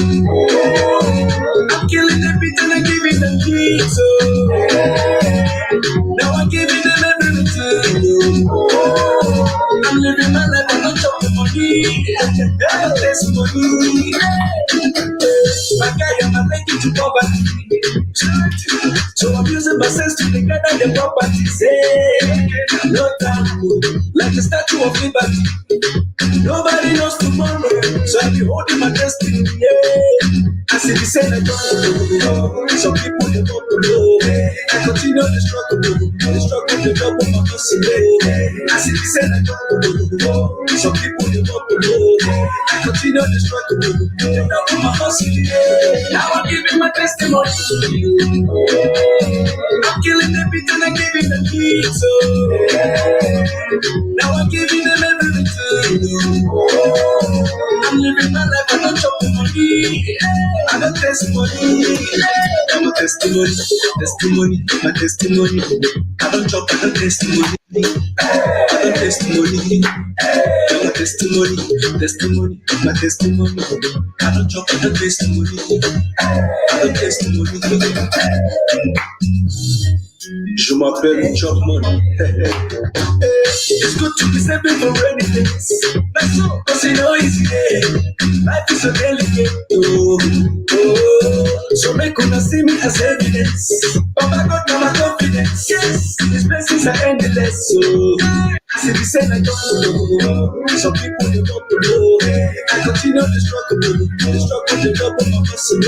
I'm killing the beat and I'm giving them beats. Now I'm giving them everything. I'm living my life and I'm chopping money. I got this money. My guy, I'm making to poverty. So I'm using my sense to gather the properties. Hey, no time, like the Statue of Liberty. Nobody knows tomorrow, so I be holding my destiny. Yeah. I see the same I don't know. Some people they don't know. I continue the struggle, the double my hustle. I see the same I don't know. Some people they don't know. I continue the struggle, the double my hustle. Now I'm giving my testimony. I'm killing the beat and I'm giving the beat. So now I'm giving them everything. I'm living my life and I'm chopping money. I got testimony. I'm a testimony, my testimony. I don't chop, I got testimony. I got testimony. I'm a testimony, my testimony. I don't chop, I got testimony. I got testimony. Je m'appelle Chop Money. It's good to be saving for rainy days. That's all, cause you know easy day. Life is a delicate. So make una see me as evidence. Papa got now my confidence. Yes, these blessings are endless. So I see the same I don't know. Some people they don't know. I continue the struggle, the double my hustle. I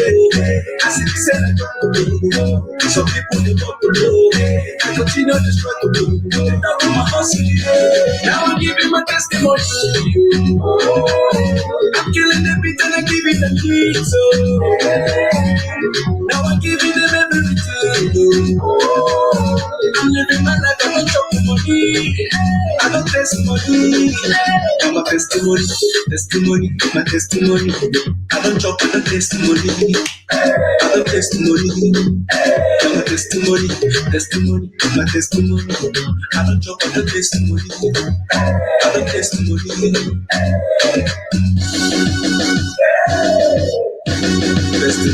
see the same I don't know. Some people they don't know. I continue the struggle, the double my hustle. Now I'm giving my testimony. I'm killing the beat and I'm giving them beat. So now I'm giving them everything. I'm living my life, I'm not chopping money. I got testimony. I'm a testimony, my testimony. I don't chop, I got testimony. I got testimony. I'm a testimony, my testimony. I don't chop, I got testimony. I got testimony.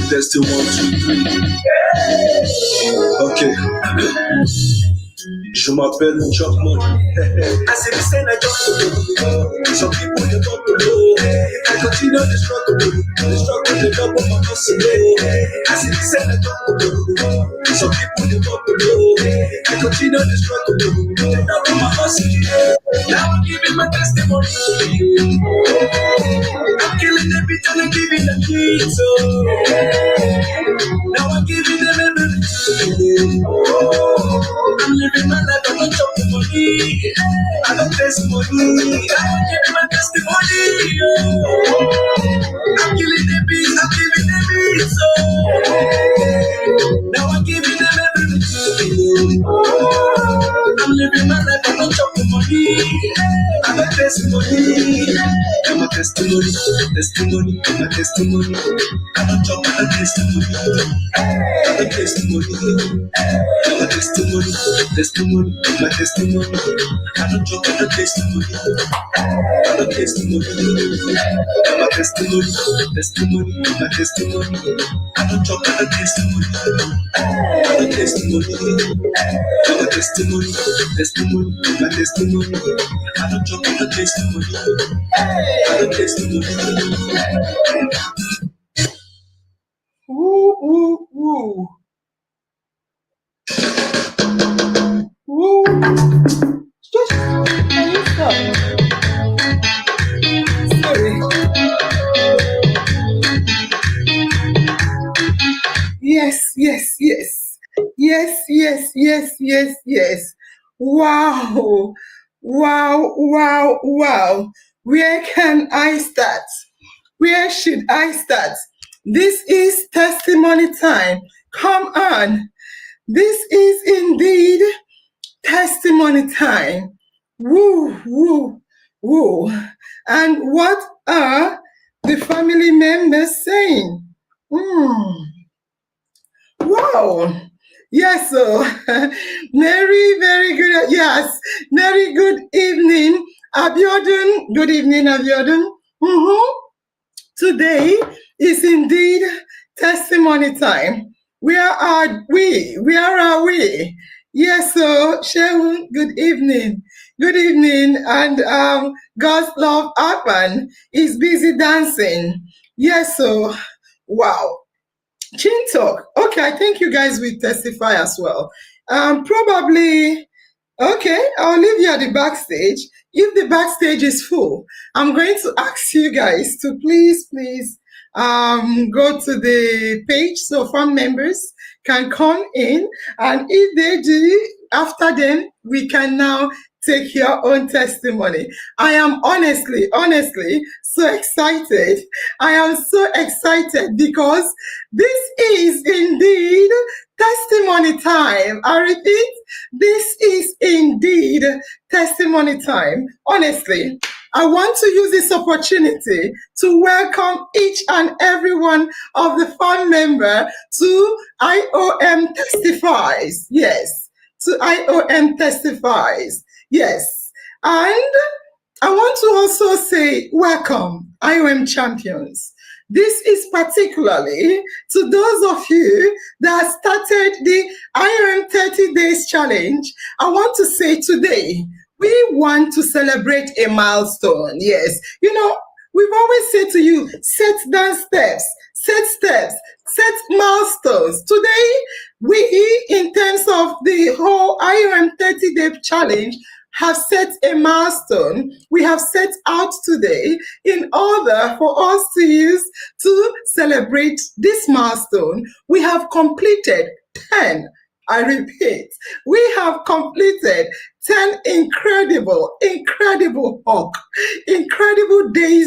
Test 1, 2, 3. Okay. Je m'appelle Chop Money. I see the same I don't know. Some people they don't know. I continue the struggle, the double my hustle. I see the same I don't know. Some people they don't know. I continue the struggle, the double my hustle. Now I'm giving my testimony. I'm killing the beat and I'm giving the beat. So now I'm giving them everything. I'm living my life, I'm not chopping money. I got testimony. I'm giving my testimony. I'm killing the beat, I'm giving the beat. So now I'm giving them everything. I'm living my life, I'm not chopping money. I got testimony. I'm a testimony, my testimony. I don't chop, I got testimony. I got testimony. I'm a testimony, my testimony. I don't chop, I got testimony. I got testimony. I'm a testimony, my testimony. I don't chop, I got testimony. I got testimony. I'm a testimony, my testimony. I don't chop, I got testimony. I got testimony. Woo, woo, woo. Woo. Just, can you stop? Sorry. Yes. Wow. Where can I start? Where should I start? This is testimony time. Come on. This is indeed testimony time. Woo. And what are the family members saying? Wow. Yes, so Mary, very good. Yes, Mary, good evening. Abiodun, good evening, Abiodun. Today, is indeed testimony time. Where are we? Where are we? Yes, so Sharon, good evening. Good evening. And God's love Arpan is busy dancing. Yes, so wow. Chin talk. Okay, I think you guys will testify as well. Probably. Okay, I'll leave you at the backstage. If the backstage is full, I'm going to ask you guys to please go to the page so fun members can come in, and if they do, after them we can now take your own testimony. I am honestly so excited. I am so excited because this is indeed testimony time. I repeat, this is indeed testimony time. Honestly, I want to use this opportunity to welcome each and every one of the fan member to IOM Testifies. Yes, to IOM Testifies. Yes. And I want to also say welcome, IOM champions. This is particularly to those of you that started the IOM 30 days challenge. I want to say today, we want to celebrate a milestone. Yes. You know, we've always said to you, set down steps, set milestones. Today, we, in terms of the whole IOM 30-day challenge, have set a milestone. We have set out today in order for us to use to celebrate this milestone. We have completed 10. I repeat, we have completed 10 incredible days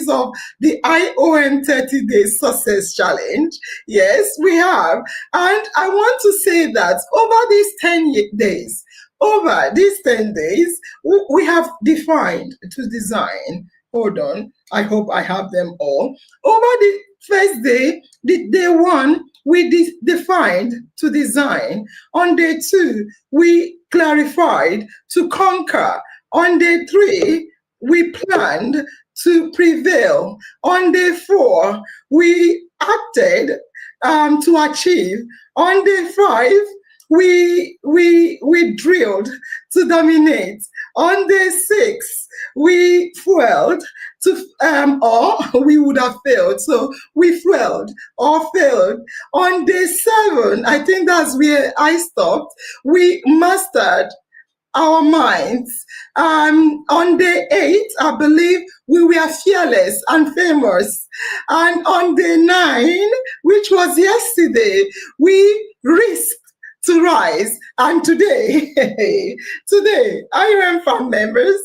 of the IOM 30 Days Success Challenge. Yes, we have. And I want to say that over these 10 days, over these 10 days, we have defined to design. Hold on, I hope I have them all. Over the first day, the day one, we defined to design. On day two, we clarified to conquer. On day three, we planned to prevail. On day four, we acted to achieve. On day five, we drilled to dominate. On day six, we fueled to or we would have failed. So we fueled or failed. On day seven, I think that's where I stopped. We mastered our minds. On day 8, I believe we were fearless and famous. And on day 9, which was yesterday, we risked to rise. And today, IOM fan members,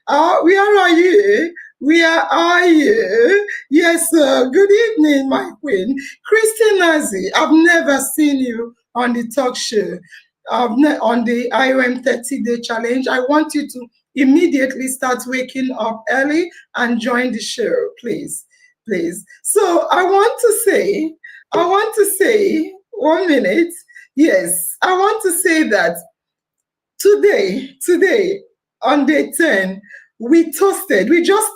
where are you? Where are you? Yes, good evening, my queen. Christine Nazi, I've never seen you on the talk show, on the IOM 30-day challenge. I want you to immediately start waking up early and join the show, please. So I want to say, 1 minute. Yes, I want to say that today, on day 10, we just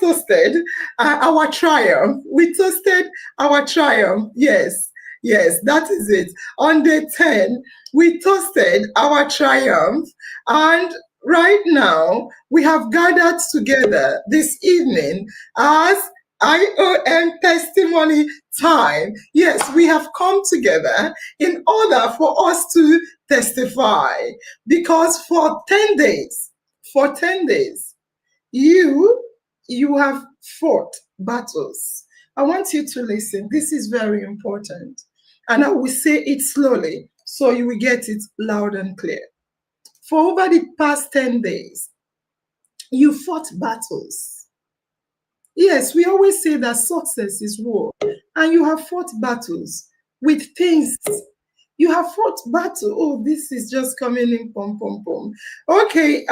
toasted our triumph. We toasted our triumph. Yes, that is it. On day 10, we toasted our triumph. And right now, we have gathered together this evening as IOM testimony time. Yes, we have come together in order for us to testify, because for 10 days, you have fought battles. I want you to listen. This is very important. And I will say it slowly so you will get it loud and clear. For over the past 10 days, you fought battles. Yes, we always say that success is war, and you have fought battles with things. You have fought battle. Oh, this is just coming in, pom. Okay,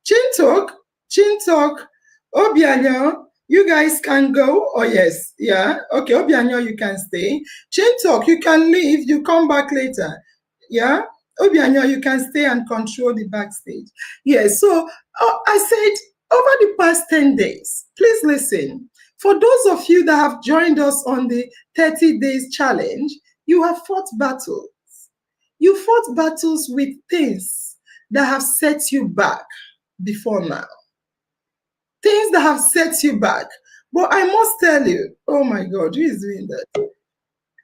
Chin talk, Obianyo, you guys can go. Oh yes, yeah. Okay, Obianyo, you can stay. Chin talk, you can leave. You come back later. Yeah. Obianyo, you can stay and control the backstage. Yes. So I said, over the past 10 days, please listen. For those of you that have joined us on the 30 days challenge, you have fought battles. You fought battles with things that have set you back before now. Things that have set you back. But I must tell you, oh my God, who is doing that?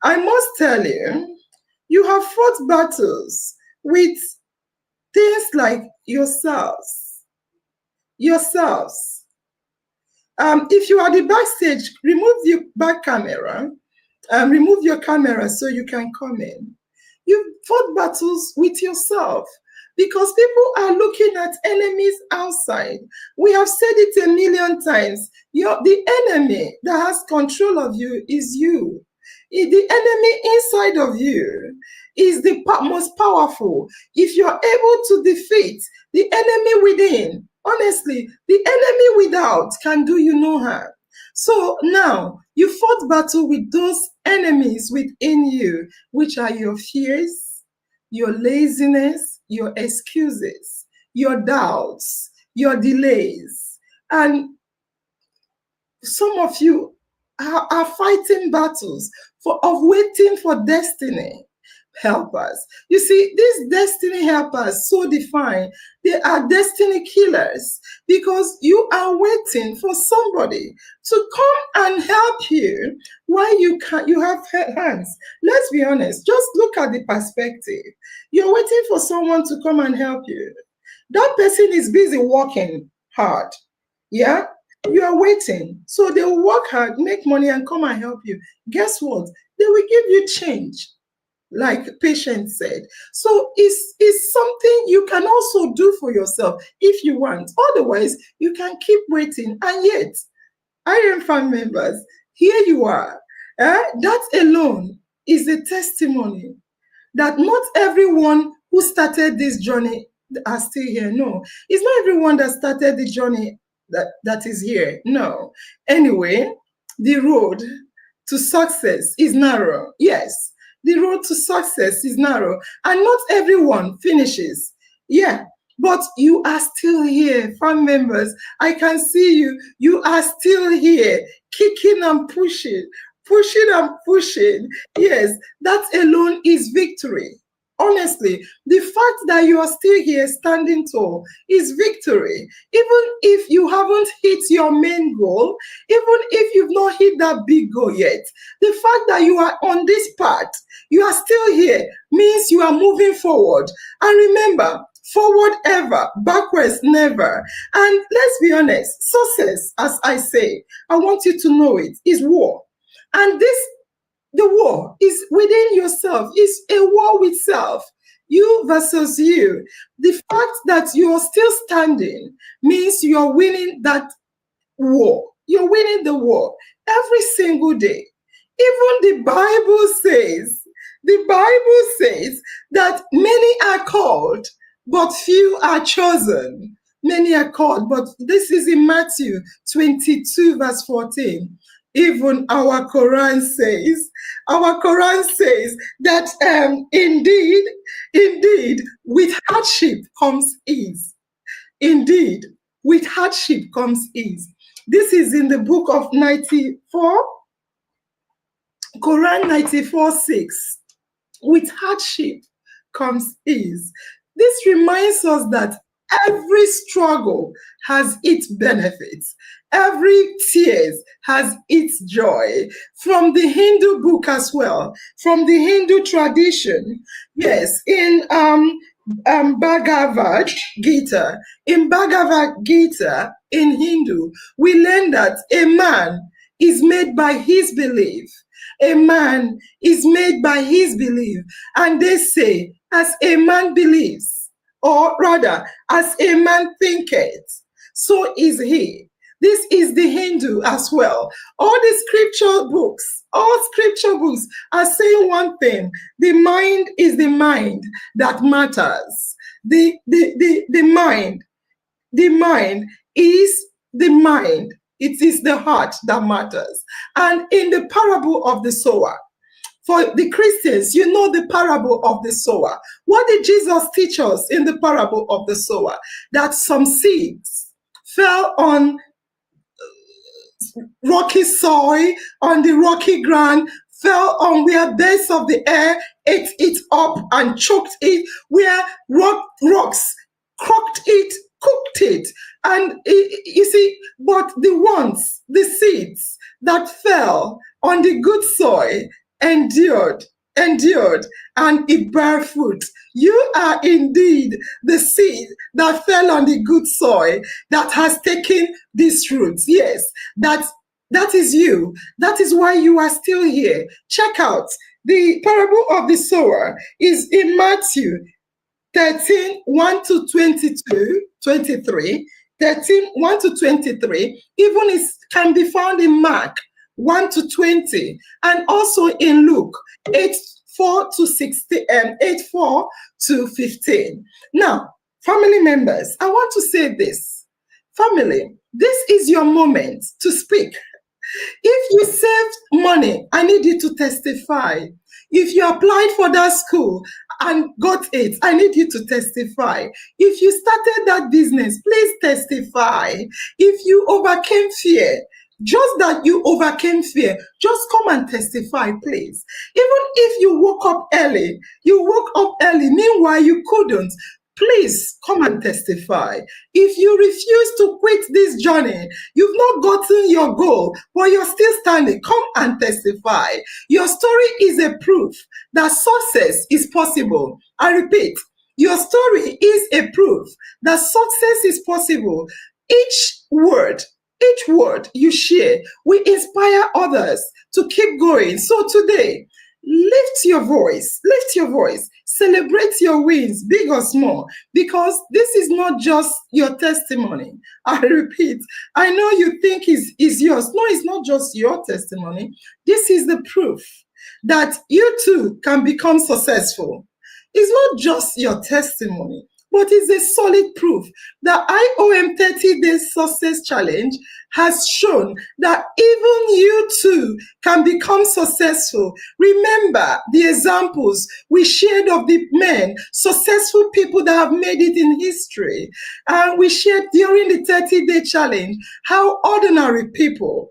I must tell you, you have fought battles with things like yourselves. Yourselves. If you are the backstage, remove your back camera. Remove your camera so you can come in. You fought battles with yourself because people are looking at enemies outside. We have said it a million times. The enemy that has control of you is you. The enemy inside of you is the most powerful. If you're able to defeat the enemy within, honestly, the enemy without can do you no harm. So now you fought battle with those enemies within you, which are your fears, your laziness, your excuses, your doubts, your delays. And some of you are fighting battles of waiting for destiny helpers. You see, these destiny helpers, so defined, they are destiny killers because you are waiting for somebody to come and help you while you have hands. Let's be honest, just look at the perspective. You're waiting for someone to come and help you. That person is busy working hard. Yeah? You are waiting. So they will work hard, make money, and come and help you. Guess what? They will give you change, like Patience said. So it's something you can also do for yourself if you want. Otherwise, you can keep waiting. And yet, IOM family members, here you are. That alone is a testimony that not everyone who started this journey are still here. No, it's not everyone that started the journey that is here. No. Anyway, the road to success is narrow. Yes, the road to success is narrow, and not everyone finishes. Yeah, but you are still here, fam members. I can see you. You are still here, kicking and pushing, pushing and pushing. Yes, that alone is victory. Honestly, the fact that you are still here standing tall is victory. Even if you haven't hit your main goal, even if you've not hit that big goal yet, the fact that you are on this path, you are still here, means you are moving forward. And remember, forward ever, backwards never. And let's be honest, success, as I say, I want you to know it, is war. And the war is within yourself. It's a war with self. You versus you. The fact that you're still standing means you're winning that war. You're winning the war every single day. Even the Bible says that many are called, but few are chosen. Many are called, but this is in Matthew 22, verse 14. Even our Quran says that indeed, with hardship comes ease. Indeed, with hardship comes ease. This is in the book of 94, Quran 94:6. With hardship comes ease. This reminds us that every struggle has its benefits. Every tears has its joy. From the Hindu book as well, from the Hindu tradition. Yes, in Bhagavad Gita. In Bhagavad Gita, in Hindu, we learn that a man is made by his belief. A man is made by his belief. And they say, as a man believes, or rather, as a man thinketh, so is he. This is the Hindu as well. All the scripture books are saying one thing. The mind is the mind that matters. The mind is the mind. It is the heart that matters. And in the parable of the sower, for the Christians, you know the parable of the sower. What did Jesus teach us in the parable of the sower? That some seeds fell on rocky soil, on the rocky ground, fell on where birds of the air ate it up and choked it, where rocks cooked it, cooked it. And you see, but the seeds that fell on the good soil endured, endured, and it bare fruit. You are indeed the seed that fell on the good soil that has taken these roots. Yes, that is you. That is why you are still here. Check out the parable of the sower is in Matthew 13, 1 to 22, 23, 13, 1 to 23, even it can be found in Mark 1 to 20, and also in Luke 8, 4 to 16, 8, 4 to 15. Now, family members, I want to say this. Family, this is your moment to speak. If you saved money, I need you to testify. If you applied for that school and got it, I need you to testify. If you started that business, please testify. If you overcame fear, just that you overcame fear, just come and testify, please. Even if you woke up early, meanwhile you couldn't, please come and testify. If you refuse to quit this journey, you've not gotten your goal, but you're still standing, come and testify. Your story is a proof that success is possible. I repeat, your story is a proof that success is possible. Each word you share will inspire others to keep going. So today, lift your voice, celebrate your wins, big or small, because this is not just your testimony. I repeat, I know you think is yours. No, it's not just your testimony. This is the proof that you too can become successful. It's not just your testimony, but it's a solid proof. The IOM 30 Days Success Challenge has shown that even you too can become successful. Remember the examples we shared of the men, successful people that have made it in history. And we shared during the 30-day challenge how ordinary people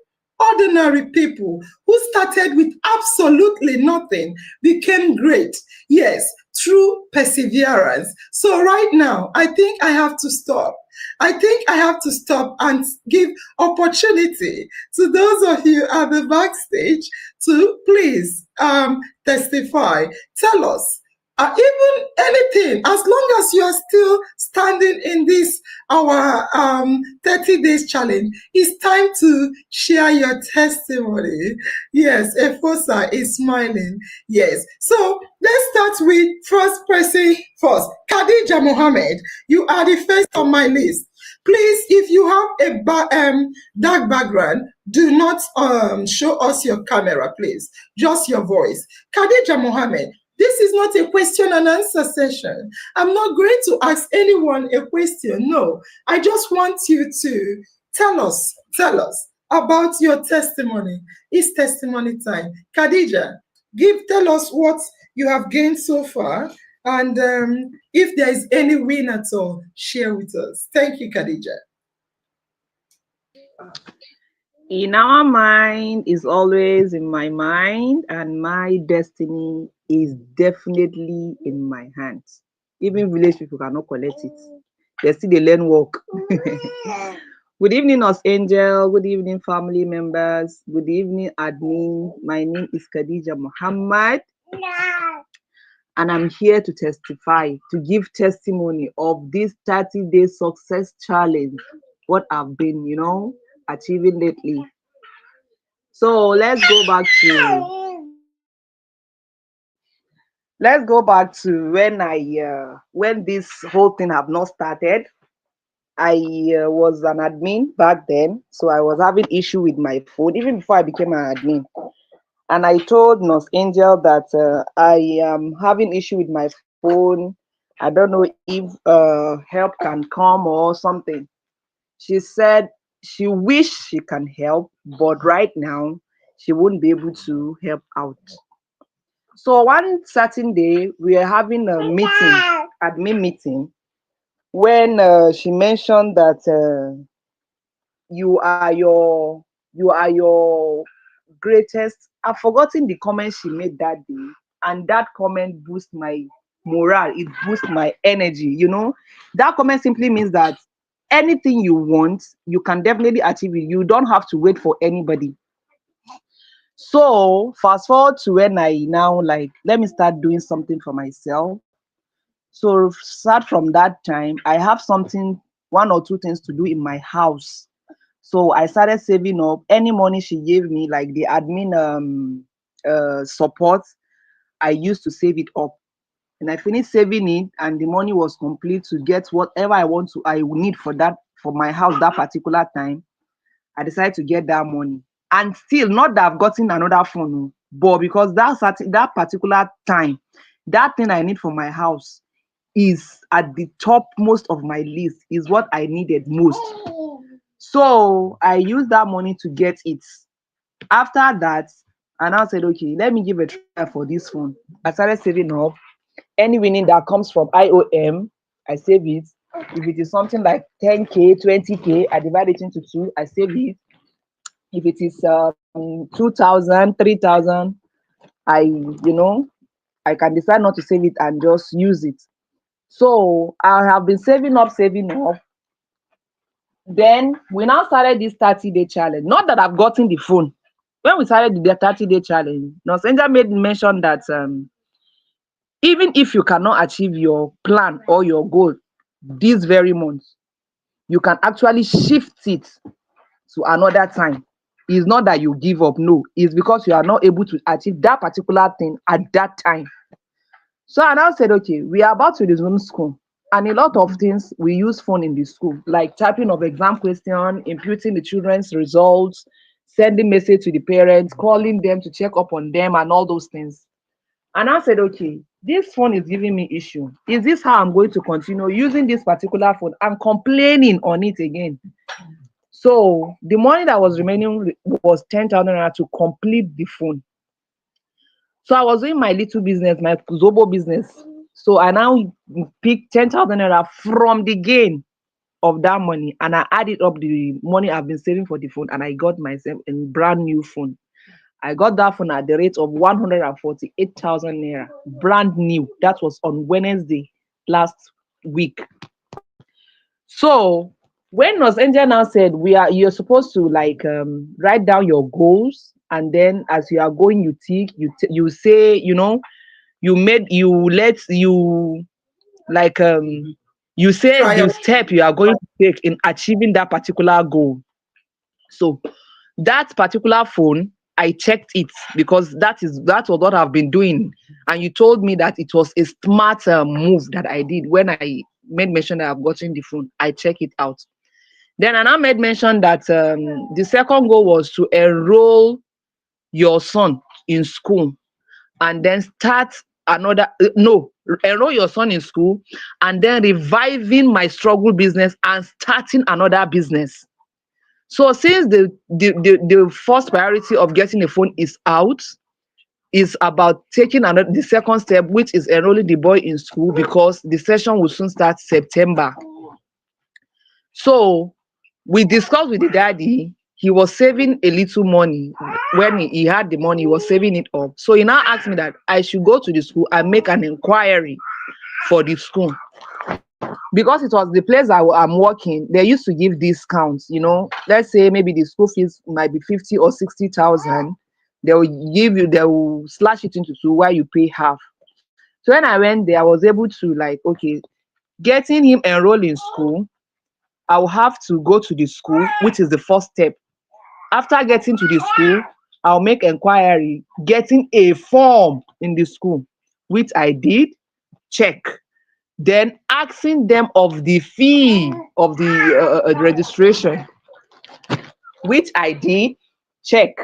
who started with absolutely nothing became great. Yes, through perseverance. So right now, I think I have to stop. I think I have to stop and give opportunity to those of you at the backstage to please testify. Tell us, even anything, as long as you are still standing in this our 30 days challenge, it's time to share your testimony. Yes, Efosa is smiling. Yes. So let's start with first person first. Khadija Mohammed, you are the first on my list. Please, if you have a dark background, do not show us your camera, please. Just your voice. Khadija Mohammed, this is not a question and answer session. I'm not going to ask anyone a question. No, I just want you to tell us about your testimony. It's testimony time. Khadija, tell us what you have gained so far. And if there is any win at all, share with us. Thank you, Khadija. In our mind is always in my mind, and my destiny is definitely in my hands. Even village people cannot collect it. They still they learn work. Good evening, Us Angel. Good evening, family members. Good evening, admin. My name is Khadija Muhammad, and I'm here to testify, to give testimony of this 30-day success challenge, what I've been, achieving lately. So let's go back to when this whole thing have not started. I was an admin back then, so I was having issue with my phone even before I became an admin. And I told Nurse Angel that I am having issue with my phone. I don't know if help can come or something. She said she wish she can help, but right now she won't be able to help out. So one certain day we are having a meeting, admin meeting, when she mentioned that you are your You are your greatest. I've forgotten the comment she made that day, and that comment boosts my morale. It boosts my energy. That comment simply means that anything you want, you can definitely achieve it. You don't have to wait for anybody. So fast forward to when I now like, let me start doing something for myself. So start from that time, I have something, one or two things to do in my house. So I started saving up any money she gave me, like the admin support. I used to save it up, and I finished saving it, and the money was complete to get whatever I will need for that, for my house that particular time. I decided to get that money, and still not that I've gotten another phone, but because that particular time, that thing I need for my house is at the top most of my list, is what I needed most. So I used that money to get it. After that, I now said, okay, let me give a try for this phone. I started saving up. Any winning that comes from IOM, I save it. If it is something like 10K, 20K, I divide it into two, I save it. If it is 2,000, 3,000, I can decide not to save it and just use it. So I have been saving up. Then we now started this 30-day challenge. Not that I've gotten the phone. When we started the 30-day challenge, Nurse Angel made mention that even if you cannot achieve your plan or your goal this very month, you can actually shift it to another time. It's not that you give up, no, it's because you are not able to achieve that particular thing at that time. So I now said, okay, we are about to resume school. And a lot of things we use phone in the school, like typing of exam question, imputing the children's results, sending message to the parents, calling them to check up on them, and all those things. And I said, okay, this phone is giving me issue. Is this how I'm going to continue using this particular phone and complaining on it again? So the money that was remaining was 10,000 naira to complete the phone. So I was doing my little business, my Zobo business. So I now picked 10,000 naira from the gain of that money, and I added up the money I've been saving for the phone, and I got myself a brand new phone. I got that phone at the rate of 148,000 naira, brand new. That was on Wednesday last week. So when Nos Angel now said you're supposed to like write down your goals, and then as you are going, you tick, you say, like you say Try the your step you are going to take in achieving that particular goal. So that particular phone, I checked it because that was what I've been doing, and you told me that it was a smart move that I did when I made mention that I've gotten the phone. I check it out. Then I now made mention that the second goal was to enroll your son in school, and then start another no enroll your son in school, and then reviving my struggle business and starting another business. So since the first priority of getting a phone is out, is about taking the second step, which is enrolling the boy in school, because the session will soon start September. So we discussed with the daddy. He was saving a little money. When he had the money, he was saving it up. So he now asked me that I should go to the school and make an inquiry for the school, because it was the place I'm working. They used to give discounts. Let's say maybe the school fees might be 50 or 60,000. They will slash it into two, where you pay half. So when I went there, I was able to like, okay, getting him enrolled in school, I will have to go to the school, which is the first step. After getting to the school, I'll make inquiry, getting a form in the school, which I did, check. Then asking them of the fee of the registration, which I did, check.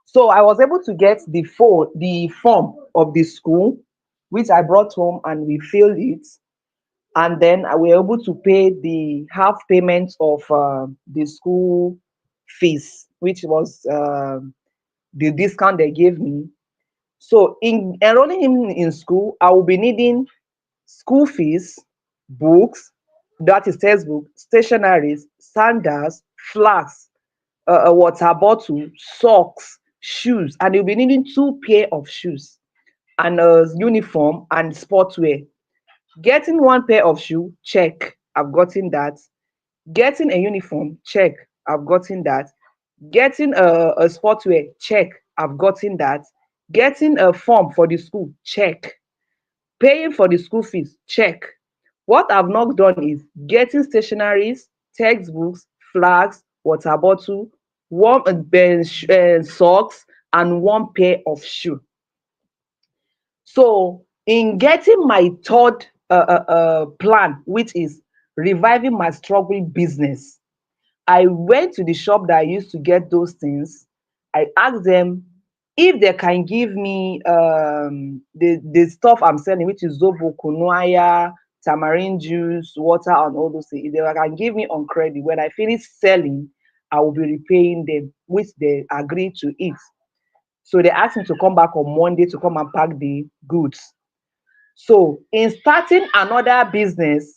So I was able to get the form of the school, which I brought home, and we filled it. And then I were able to pay the half payment of the school fees, which was the discount they gave me. So in enrolling him in school, I will be needing school fees, books, that is textbook, stationaries, sandals, flags, a water bottle, socks, shoes, and you'll be needing 2 pair of shoes and a uniform and sportswear. Getting 1 pair of shoe, check. I've gotten that. Getting a uniform, check. I've gotten that. Getting a sportswear, check. I've gotten that. Getting a form for the school, check. Paying for the school fees, check. What I've not done is getting stationaries, textbooks, flags, water bottle, warm socks, and 1 pair of shoe. So, in getting my third plan, which is reviving my struggling business, I went to the shop that I used to get those things. I asked them if they can give me the stuff I'm selling, which is zobo, kunuaya, tamarind juice, water, and all those things. If they can give me on credit, when I finish selling, I will be repaying them, which they agreed to it. So they asked me to come back on Monday to come and pack the goods. So in starting another business,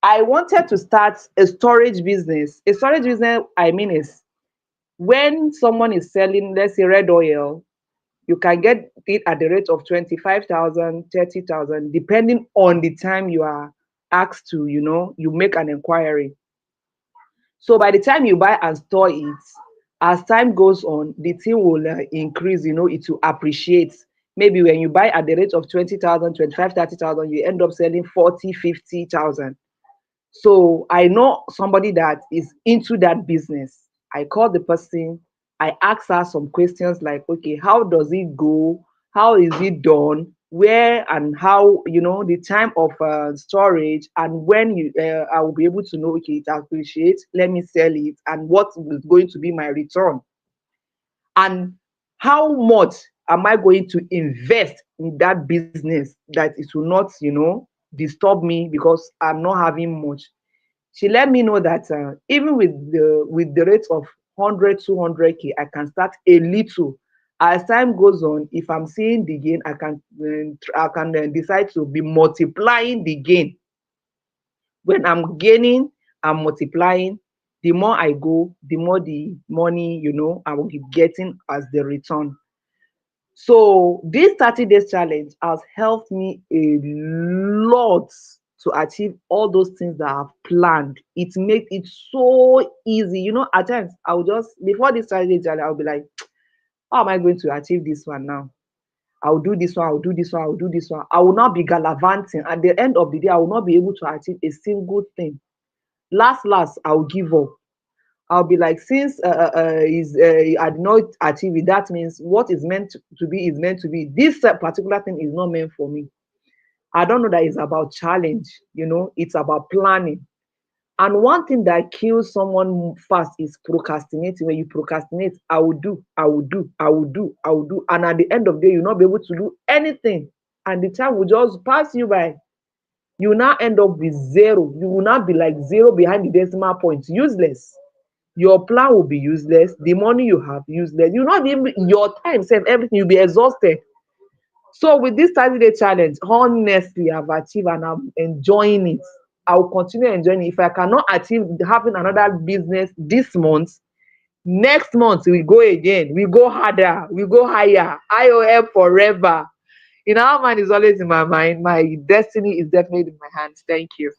I wanted to start a storage business. A storage business, I mean, is when someone is selling, let's say, red oil, you can get it at the rate of 25,000, 30,000, depending on the time you are asked to, you make an inquiry. So by the time you buy and store it, as time goes on, the thing will increase, it will appreciate. Maybe when you buy at the rate of 20,000, 25, 30,000, you end up selling 40, 50,000. So I know somebody that is into that business. I called the person. I asked her some questions like, okay, how does it go? How is it done? Where and how, the time of storage, and when I will be able to know, okay, it appreciates, let me sell it, and what is going to be my return, and how much am I going to invest in that business that it will not, disturb me because I'm not having much. She let me know that even with the rate of 100, 200K, I can start a little. As time goes on, if I'm seeing the gain, I can decide to be multiplying the gain. When I'm gaining, I'm multiplying. The more I go, the more the money, I will be getting as the return. So this 30 days challenge has helped me a lot to achieve all those things that I've planned. It makes it so easy. At times I'll just, before this 30 days challenge, I'll be like, how am I going to achieve this one now? I'll do this one, I'll do this one, I'll do this one. I will not be gallivanting. At the end of the day, I will not be able to achieve a single thing. Last, I'll give up. I'll be like, since I did not achieve it, that means what is meant to be is meant to be. This particular thing is not meant for me. I don't know that it's about challenge, it's about planning. And one thing that kills someone fast is procrastinating. When you procrastinate, I will do, I will do, I will do, I will do. And at the end of the day, you'll not be able to do anything. And the time will just pass you by. You will now end up with zero. You will not be like zero behind the decimal point. Useless. Your plan will be useless. The money you have, useless. You not even your time, save everything. You'll be exhausted. So with this 30-day challenge, honestly, I've achieved and I'm enjoying it. I will continue enjoying it. If I cannot achieve having another business this month, next month we go again. We go harder. We go higher. IOM forever. In our mind is always in my mind. My destiny is definitely in my hands. Thank you.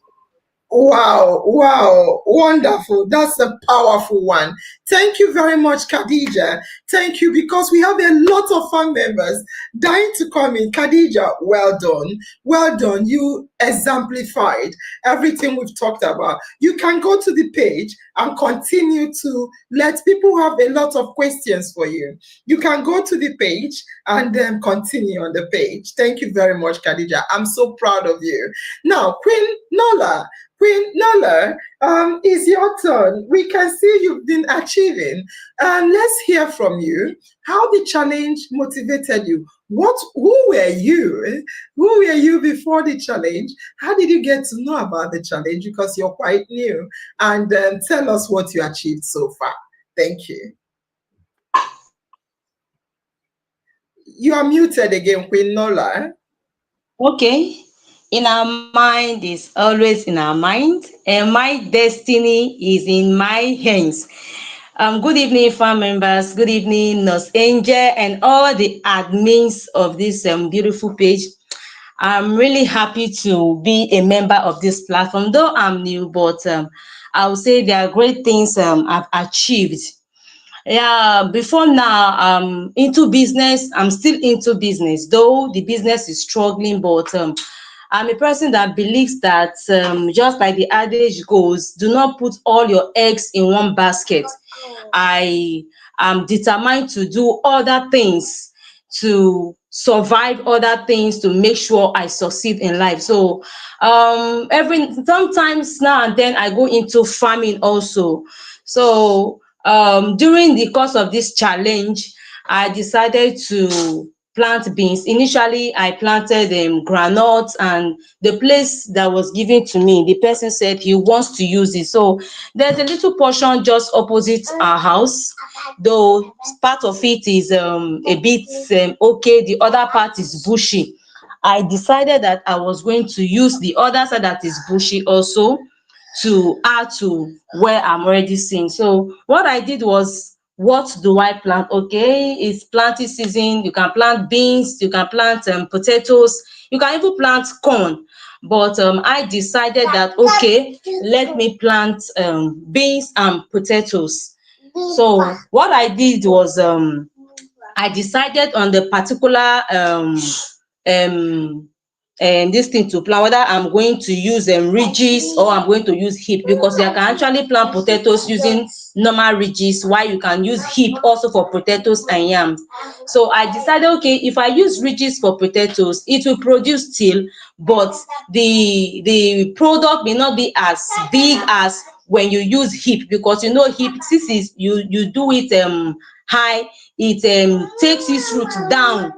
Wow, wow, wonderful. That's a powerful one. Thank you very much, Khadija. Thank you, because we have a lot of fan members dying to come in. Khadija, well done. Well done. You exemplified everything we've talked about. You can go to the page and continue to let people have a lot of questions for you. You can go to the page and then continue on the page. Thank you very much, Khadija. I'm so proud of you. Now, Queen Nola. Queen Nola, it's your turn. We can see you've been achieving. Let's hear from you. How the challenge motivated you? Who were you? Who were you before the challenge? How did you get to know about the challenge? Because you're quite new. And tell us what you achieved so far. Thank you. You are muted again, Queen Nola. Okay. In our mind is always in our mind, and my destiny is in my hands. Good evening, farm members. Good evening, Nurse Angel, and all the admins of this beautiful page. I'm really happy to be a member of this platform, though I'm new, but I would say there are great things I've achieved. Yeah, before now, I'm into business. I'm still into business, though the business is struggling, but I'm a person that believes that just like the adage goes, do not put all your eggs in one basket. I am determined to do other things, to survive other things, to make sure I succeed in life. So every sometimes now and then I go into farming also. So during the course of this challenge, I decided to plant beans. Initially, I planted groundnuts, and the place that was given to me, the person said he wants to use it. So there's a little portion just opposite our house, though part of it is a bit okay, the other part is bushy. I decided that I was going to use the other side that is bushy also to add to where I'm already seeing. So what I did was, what do I plant? Okay, it's planting season. You can plant beans, you can plant potatoes, you can even plant corn. But I decided that okay, let me plant beans and potatoes. So what I did was I decided on the particular um this thing to plant, whether I'm going to use ridges or I'm going to use heap, because you can actually plant potatoes using normal ridges, while you can use heap also for potatoes and yams. So I decided, okay, if I use ridges for potatoes, it will produce still, but the product may not be as big as when you use heap, because you know heap, this is you do it high, it takes its root down,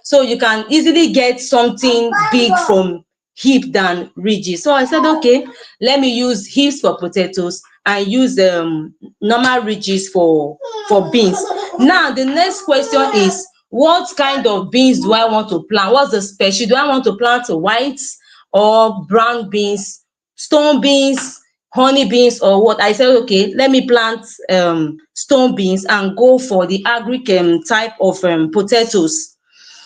so you can easily get something big from heap than ridges. So I said, okay, let me use heaps for potatoes and use normal ridges for beans. Now the next question is, what kind of beans do I want to plant? What's the species? Do I want to plant white or brown beans, stone beans, honey beans, or what? I said, okay, let me plant stone beans and go for the agric type of potatoes.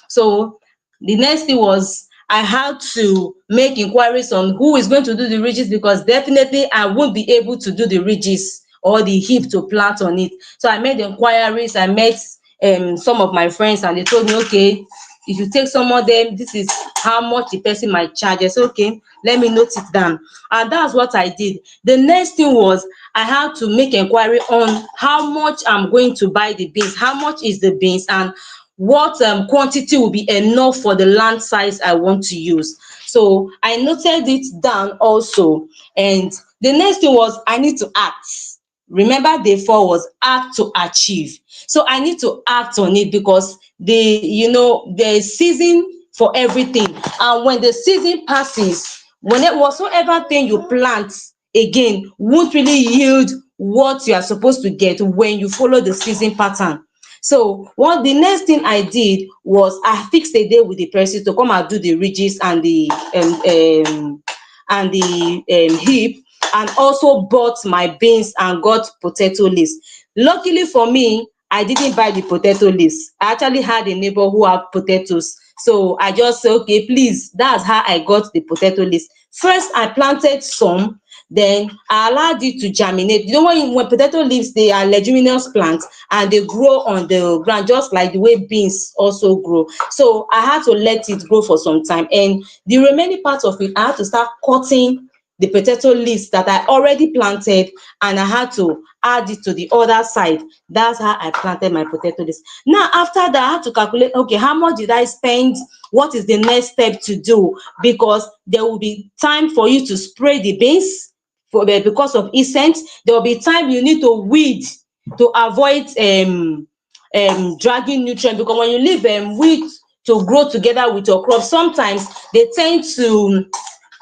So the next thing was, I had to make inquiries on who is going to do the ridges, because definitely I won't be able to do the ridges or the heap to plant on it. So I made inquiries. I met some of my friends, and they told me, okay, if you take some of them, this is how much the person might charge. I said, okay, let me note it down. And that's what I did. The next thing was, I had to make inquiry on how much I'm going to buy the beans, how much is the beans, and what quantity will be enough for the land size I want to use. So I noted it down also. And the next thing was, I need to act. Remember, day four was act to achieve. So I need to act on it, because there is season for everything. And when the season passes, whatsoever thing you plant again won't really yield what you are supposed to get when you follow the season pattern. So what the next thing I did was, I fixed a day with the person to come and do the ridges and the heap, and also bought my beans and got potato leaves. Luckily for me, I didn't buy the potato leaves. I actually had a neighbor who had potatoes. So I just said, okay, please, that's how I got the potato leaves. First, I planted some, then I allowed it to germinate. You know, when potato leaves, they are leguminous plants, and they grow on the ground just like the way beans also grow. So I had to let it grow for some time, and the remaining part of it, I had to start cutting the potato leaves that I already planted, and I had to add it to the other side. That's how I planted my potato leaves. Now after that, I had to calculate, okay, how much did I spend? What is the next step to do? Because there will be time for you to spray the beans because of insect. There will be time you need to weed to avoid dragging nutrient, because when you leave weed to grow together with your crop, sometimes they tend to,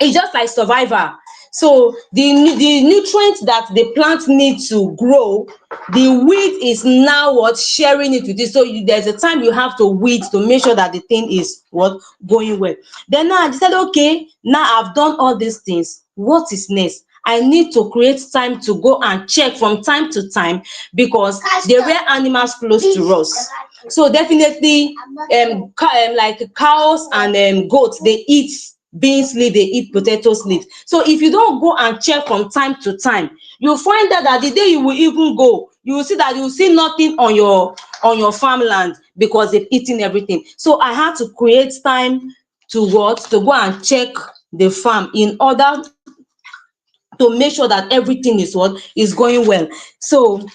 it's just like survivor. So the nutrients that the plant needs to grow, the weed is now what sharing it with you. So there's a time you have to weed to make sure that the thing is what going well. Then now I decided, okay, now I've done all these things. What is next? I need to create time to go and check from time to time, because there were animals close to us. So definitely, like cows and goats, they eat beans leaf, they eat potatoes leaf. So if you don't go and check from time to time, you'll find out that the day you will even go, you will see that you will see nothing on your farmland, because they've eaten everything. So I had to create time to go and check the farm, in order to make sure that everything is going well. So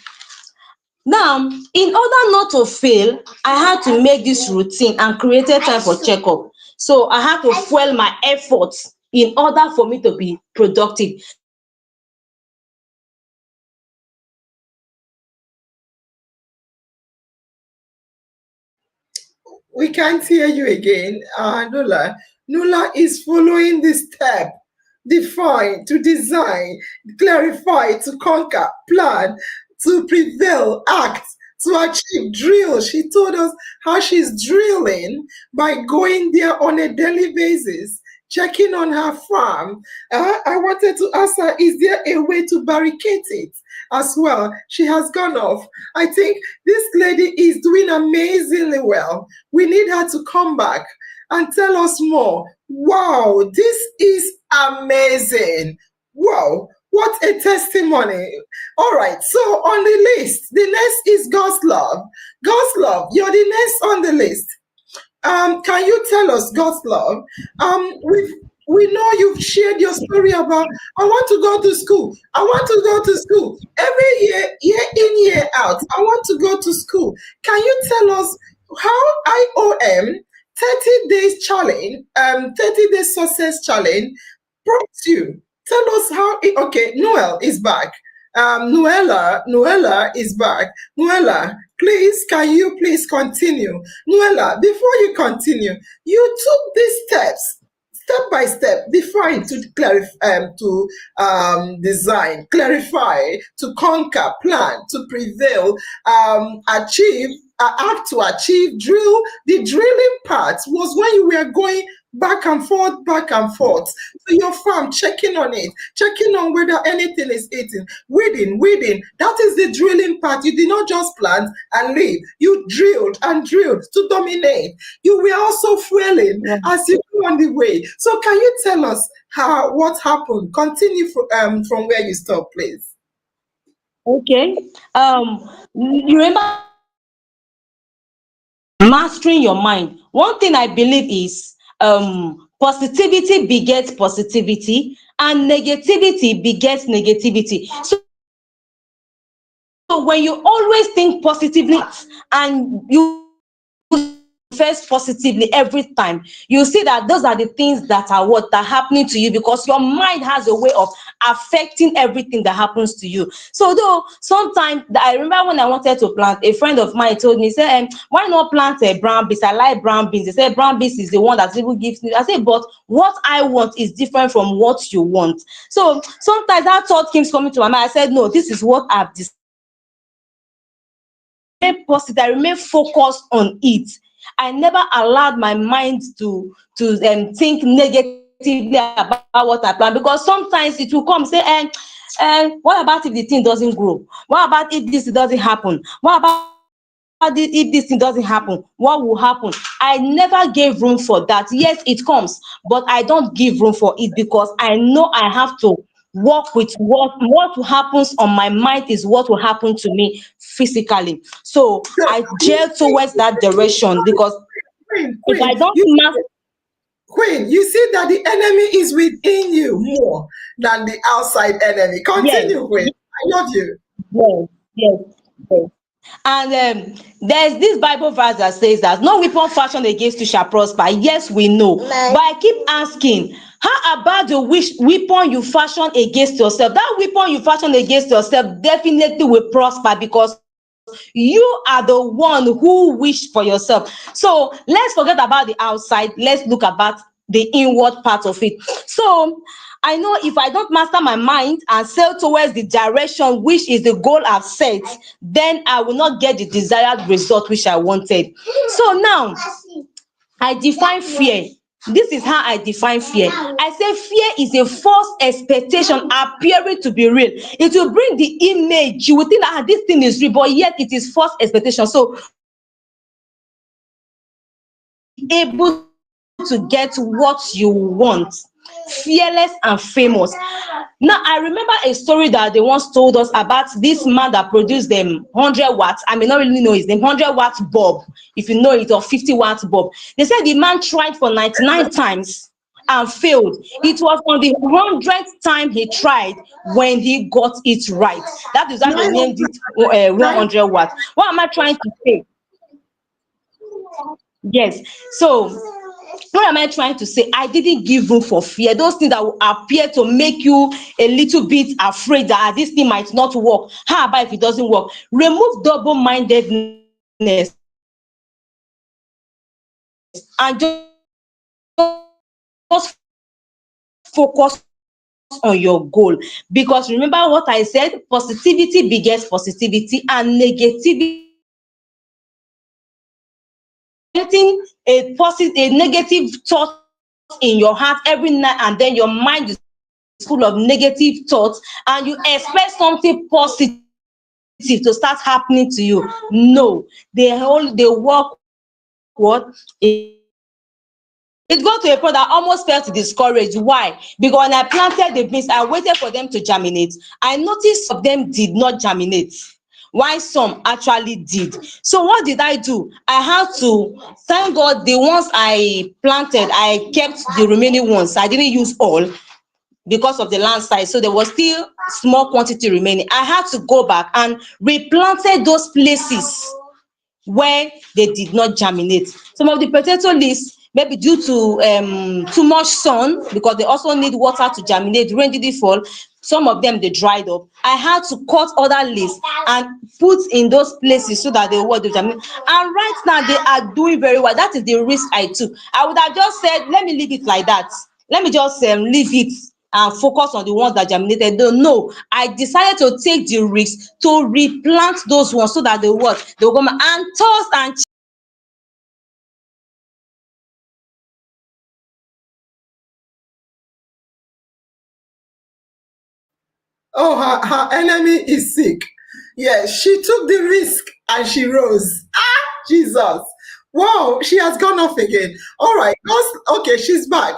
now, in order not to fail, I had to make this routine and created time for checkup. So I had to fuel my efforts in order for me to be productive. We can't hear you again, Nula. Nula is following the step: define, to design, clarify, to conquer, plan, to prevail, act, to achieve, drill. She told us how she's drilling by going there on a daily basis, checking on her farm. I wanted to ask her, is there a way to barricade it as well? She has gone off. I think this lady is doing amazingly well. We need her to come back and tell us more. Wow, this is amazing. Wow, what a testimony. All right, so on the list, the next is God's love. God's love, you're the next on the list. Can you tell us God's love? We know you've shared your story about, I want to go to school. I want to go to school. Every year, year in, year out, I want to go to school. Can you tell us how IOM 30 days challenge, 30 days success challenge prompts you? Tell us how okay, Noel is back. Noella is back. Noella, please, can you please continue? Noella, before you continue, you took these steps step by step, define, to clarify, to design, clarify, to conquer, plan, to prevail, achieve, act to achieve, drill. The drilling part was when you were going back and forth to your farm, checking on it, checking on whether anything is eating, weeding. That is the drilling part. You did not just plant and leave. You drilled and drilled to dominate. You were also fueling as you go on the way. So can you tell us what happened? Continue from where you stopped, please. Okay. You remember mastering your mind. One thing I believe is positivity begets positivity, and negativity begets negativity. So when you always think positively and you first positively every time, you see that those are the things that are happening to you, because your mind has a way of affecting everything that happens to you. So though sometimes, I remember when I wanted to plant, a friend of mine told me, say, why not plant a brown beans? I like brown beans. They said brown beans is the one that people gives me. I said, but what I want is different from what you want. So sometimes that thought keeps coming to my mind. I said, no, this is what I've decided. Positive, I remain focused on it. I never allowed my mind to think negatively about what I plan, because sometimes it will come say, and what about if the thing doesn't grow? What about if this doesn't happen? What about if this thing doesn't happen? What will happen? I never gave room for that. Yes, it comes, but I don't give room for it, because I know I have to work with what happens on my mind is what will happen to me physically. So I gel towards that direction, because if I don't master. Queen, you see that the enemy is within you more than the outside enemy. Continue, yes. Queen. I love you. Yes. And there's this Bible verse that says that no weapon fashioned against you shall prosper. Yes, we know. But I keep asking, how about the weapon you fashion against yourself? That weapon you fashion against yourself definitely will prosper, because you are the one who wish for yourself. So let's forget about the outside. Let's look about the inward part of it. So I know if I don't master my mind and sail towards the direction which is the goal I've set, then I will not get the desired result which I wanted. So now I define fear. This is how I define fear. I say fear is a false expectation appearing to be real. It will bring the image. You will think that this thing is real, but yet it is false expectation. So able to get what you want, fearless and famous. Now I remember a story that they once told us about this man that produced them 100 watts. I may not really know his name. 100 watt bulb, if you know it, or 50 watt bulb. They said the man tried for 99 times and failed. It was on the 100th time he tried when he got it right. That is why they named it 100 watts. What am I trying to say? Yes. So what am I trying to say? I didn't give room for fear. Those things that will appear to make you a little bit afraid that this thing might not work. How about if it doesn't work? Remove double-mindedness and just focus on your goal. Because remember what I said, positivity begets positivity, and negativity, getting a negative thought in your heart every night, and then your mind is full of negative thoughts, and you expect something positive to start happening to you. No, they work what? It got to a point that I almost felt discouraged. Why? Because when I planted the beans, I waited for them to germinate. I noticed some of them did not germinate, while some actually did. So what did I do? I had to thank God the ones I planted, I kept the remaining ones. I didn't use all because of the land size. So there was still small quantity remaining. I had to go back and replanted those places where they did not germinate. Some of the potato leaves, maybe due to too much sun, because they also need water to germinate, rain didn't fall, some of them they dried up. I had to cut other leaves and put in those places so that they would germinate. And right now they are doing very well. That is the risk I took. I would have just said, let me leave it like that. Let me just leave it and focus on the ones that germinated. No, I decided to take the risk to replant those ones so that they will come and toss and Oh, her enemy is sick. Yeah, she took the risk and she rose. Ah, Jesus. Wow, she has gone off again. All right, okay, she's back.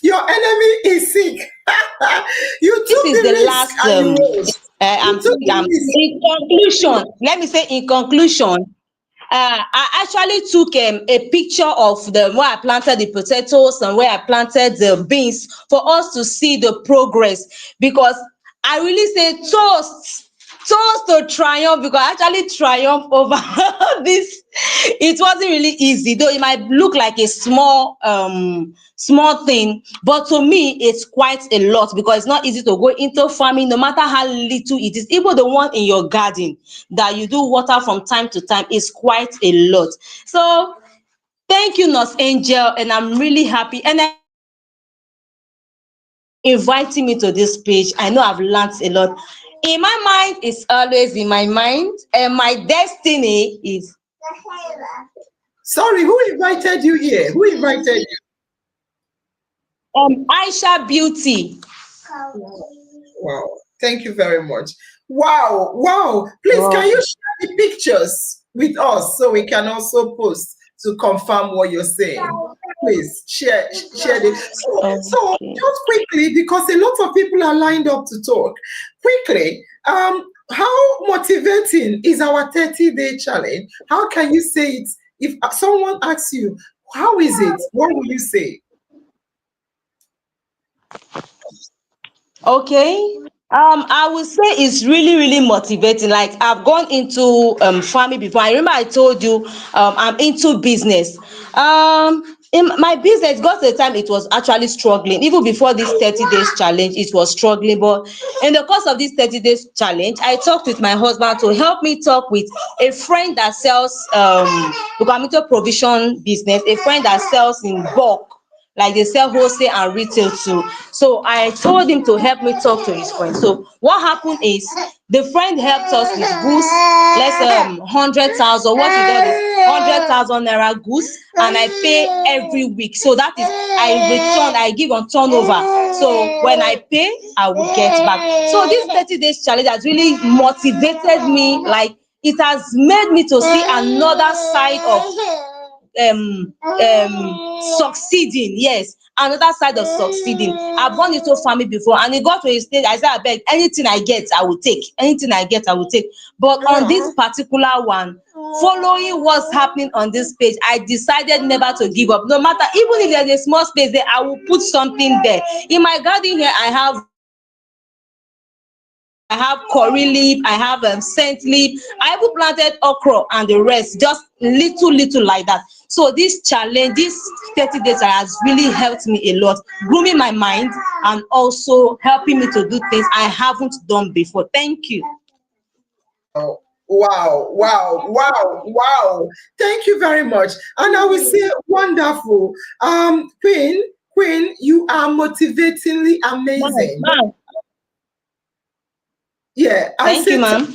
Your enemy is sick. You this took is the the risk last and you rose. You took the risk. in conclusion, let me say in conclusion, I actually took a picture of the where I planted the potatoes and where I planted the beans for us to see the progress, because I really say toast to triumph, because I actually triumph over this. It wasn't really easy, though it might look like a small thing, but to me it's quite a lot, because it's not easy to go into farming no matter how little it is. Even the one in your garden that you do water from time to time is quite a lot. So thank you, Nurse Angel, and I'm really happy, and I inviting me to this page. I know I've learned a lot. In my mind, it's always in my mind, and my destiny is Sorry, who invited you here? Who invited you? Aisha Beauty. Wow, thank you very much. Wow, wow. Please, can Wow. you share the pictures with us so we can also post to confirm what you're saying? Please share it. So Okay. just quickly, because a lot of people are lined up to talk. Quickly, how motivating is our 30-day challenge? How can you say it? If someone asks you, how is it? What will you say? Okay. I would say it's really, really motivating. Like I've gone into farming before. I remember I told you I'm into business. In my business got to the time it was actually struggling. Even before this 30 days challenge, it was struggling. But in the course of this 30 days challenge, I talked with my husband to help me talk with a friend that sells because I'm into provision business, a friend that sells in bulk like they sell wholesale and retail too. So I told him to help me talk to his friend. So what happened is the friend helped us with goods, let's 100,000. What we got is 100,000 naira goods, and I pay every week. So that is I give on turnover. So when I pay, I will get back. So this 30 days challenge has really motivated me. Like, it has made me to see another side of succeeding. Yes, another side of succeeding. I've gone into family before, and it got to a stage I said, I beg, anything I get I will take, anything I get I will take. But on this particular one, following what's happening on this page, I decided never to give up. No matter, even if there's a small space there, I will put something there. In my garden here, I have curry leaf, I have scent leaf, I even planted okra and the rest, just little like that. So this challenge, this 30 days has really helped me a lot, grooming my mind and also helping me to do things I haven't done before. Thank you. Oh, wow. Thank you very much. And I will say wonderful. Queen, you are motivatingly Ma'am, amazing. ma'am. Yeah, I Thank you, said ma'am.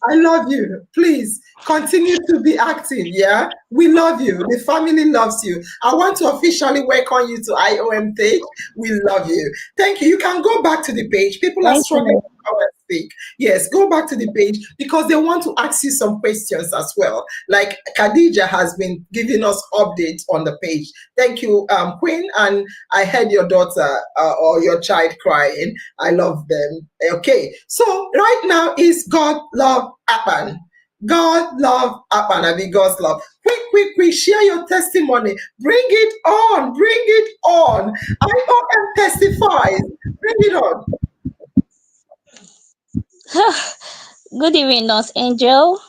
I love you. Please continue to be active. Yeah, we love you. The family loves you. I want to officially welcome you to IOM page. We love you. Thank you. You can go back to the page. People are Thank you, struggling ma'am. to come and speak. Yes, go back to the page because they want to ask you some questions as well. Like Khadija has been giving us updates on the page. Thank you, Queen. And I heard your daughter or your child crying. I love them. Okay, so right now is God love Apan. God love Apan. I mean God's love. Quick, share your testimony. Bring it on. Bring it on. IOM testifies. Bring it on. Good evening, Nurse Angel.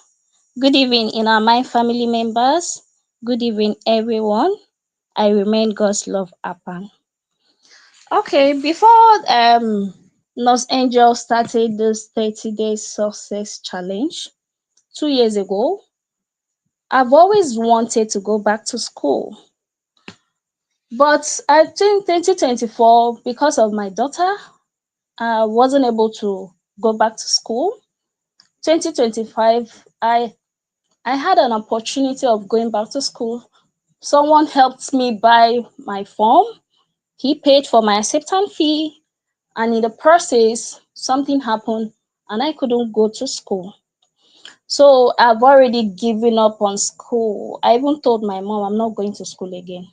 Good evening, Inner Mind family members. Good evening, everyone. I remain God's love upon. Okay, before Nurse Angel started this 30-day success challenge 2 years ago, I've always wanted to go back to school. But I think 2024, because of my daughter, I wasn't able to go back to school. 2025, I had an opportunity of going back to school. Someone helped me buy my form. He paid for my acceptance fee. And in the process, something happened and I couldn't go to school. So I've already given up on school. I even told my mom I'm not going to school again.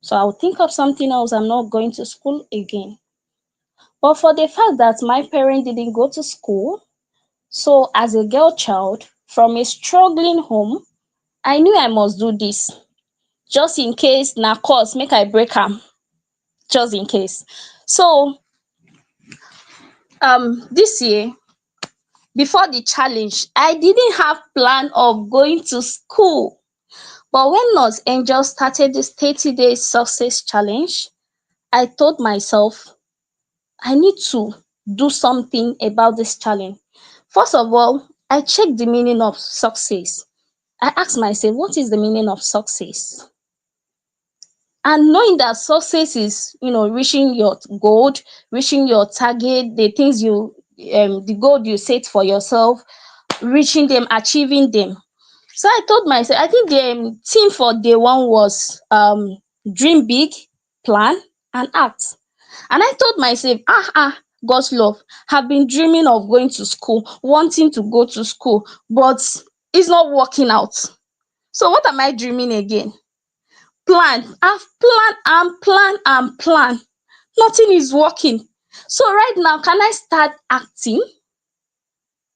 So I'll think of something else. I'm not going to school again. But for the fact that my parents didn't go to school, so as a girl child from a struggling home, I knew I must do this. Just in case na course make I break am, just in case. So this year, before the challenge, I didn't have plan of going to school. But when Nurse Angel started this 30-day success challenge, I told myself I need to do something about this challenge. First of all, I checked the meaning of success. I asked myself, what is the meaning of success? And knowing that success is, reaching your goal, reaching your target, the things the goal you set for yourself, reaching them, achieving them. So I told myself, I think the theme for day one was dream big, plan, and act. And I told myself, God's love, have been dreaming of going to school, wanting to go to school, but it's not working out. So what am I dreaming again? Plan. I've planned. Nothing is working. So right now, can I start acting?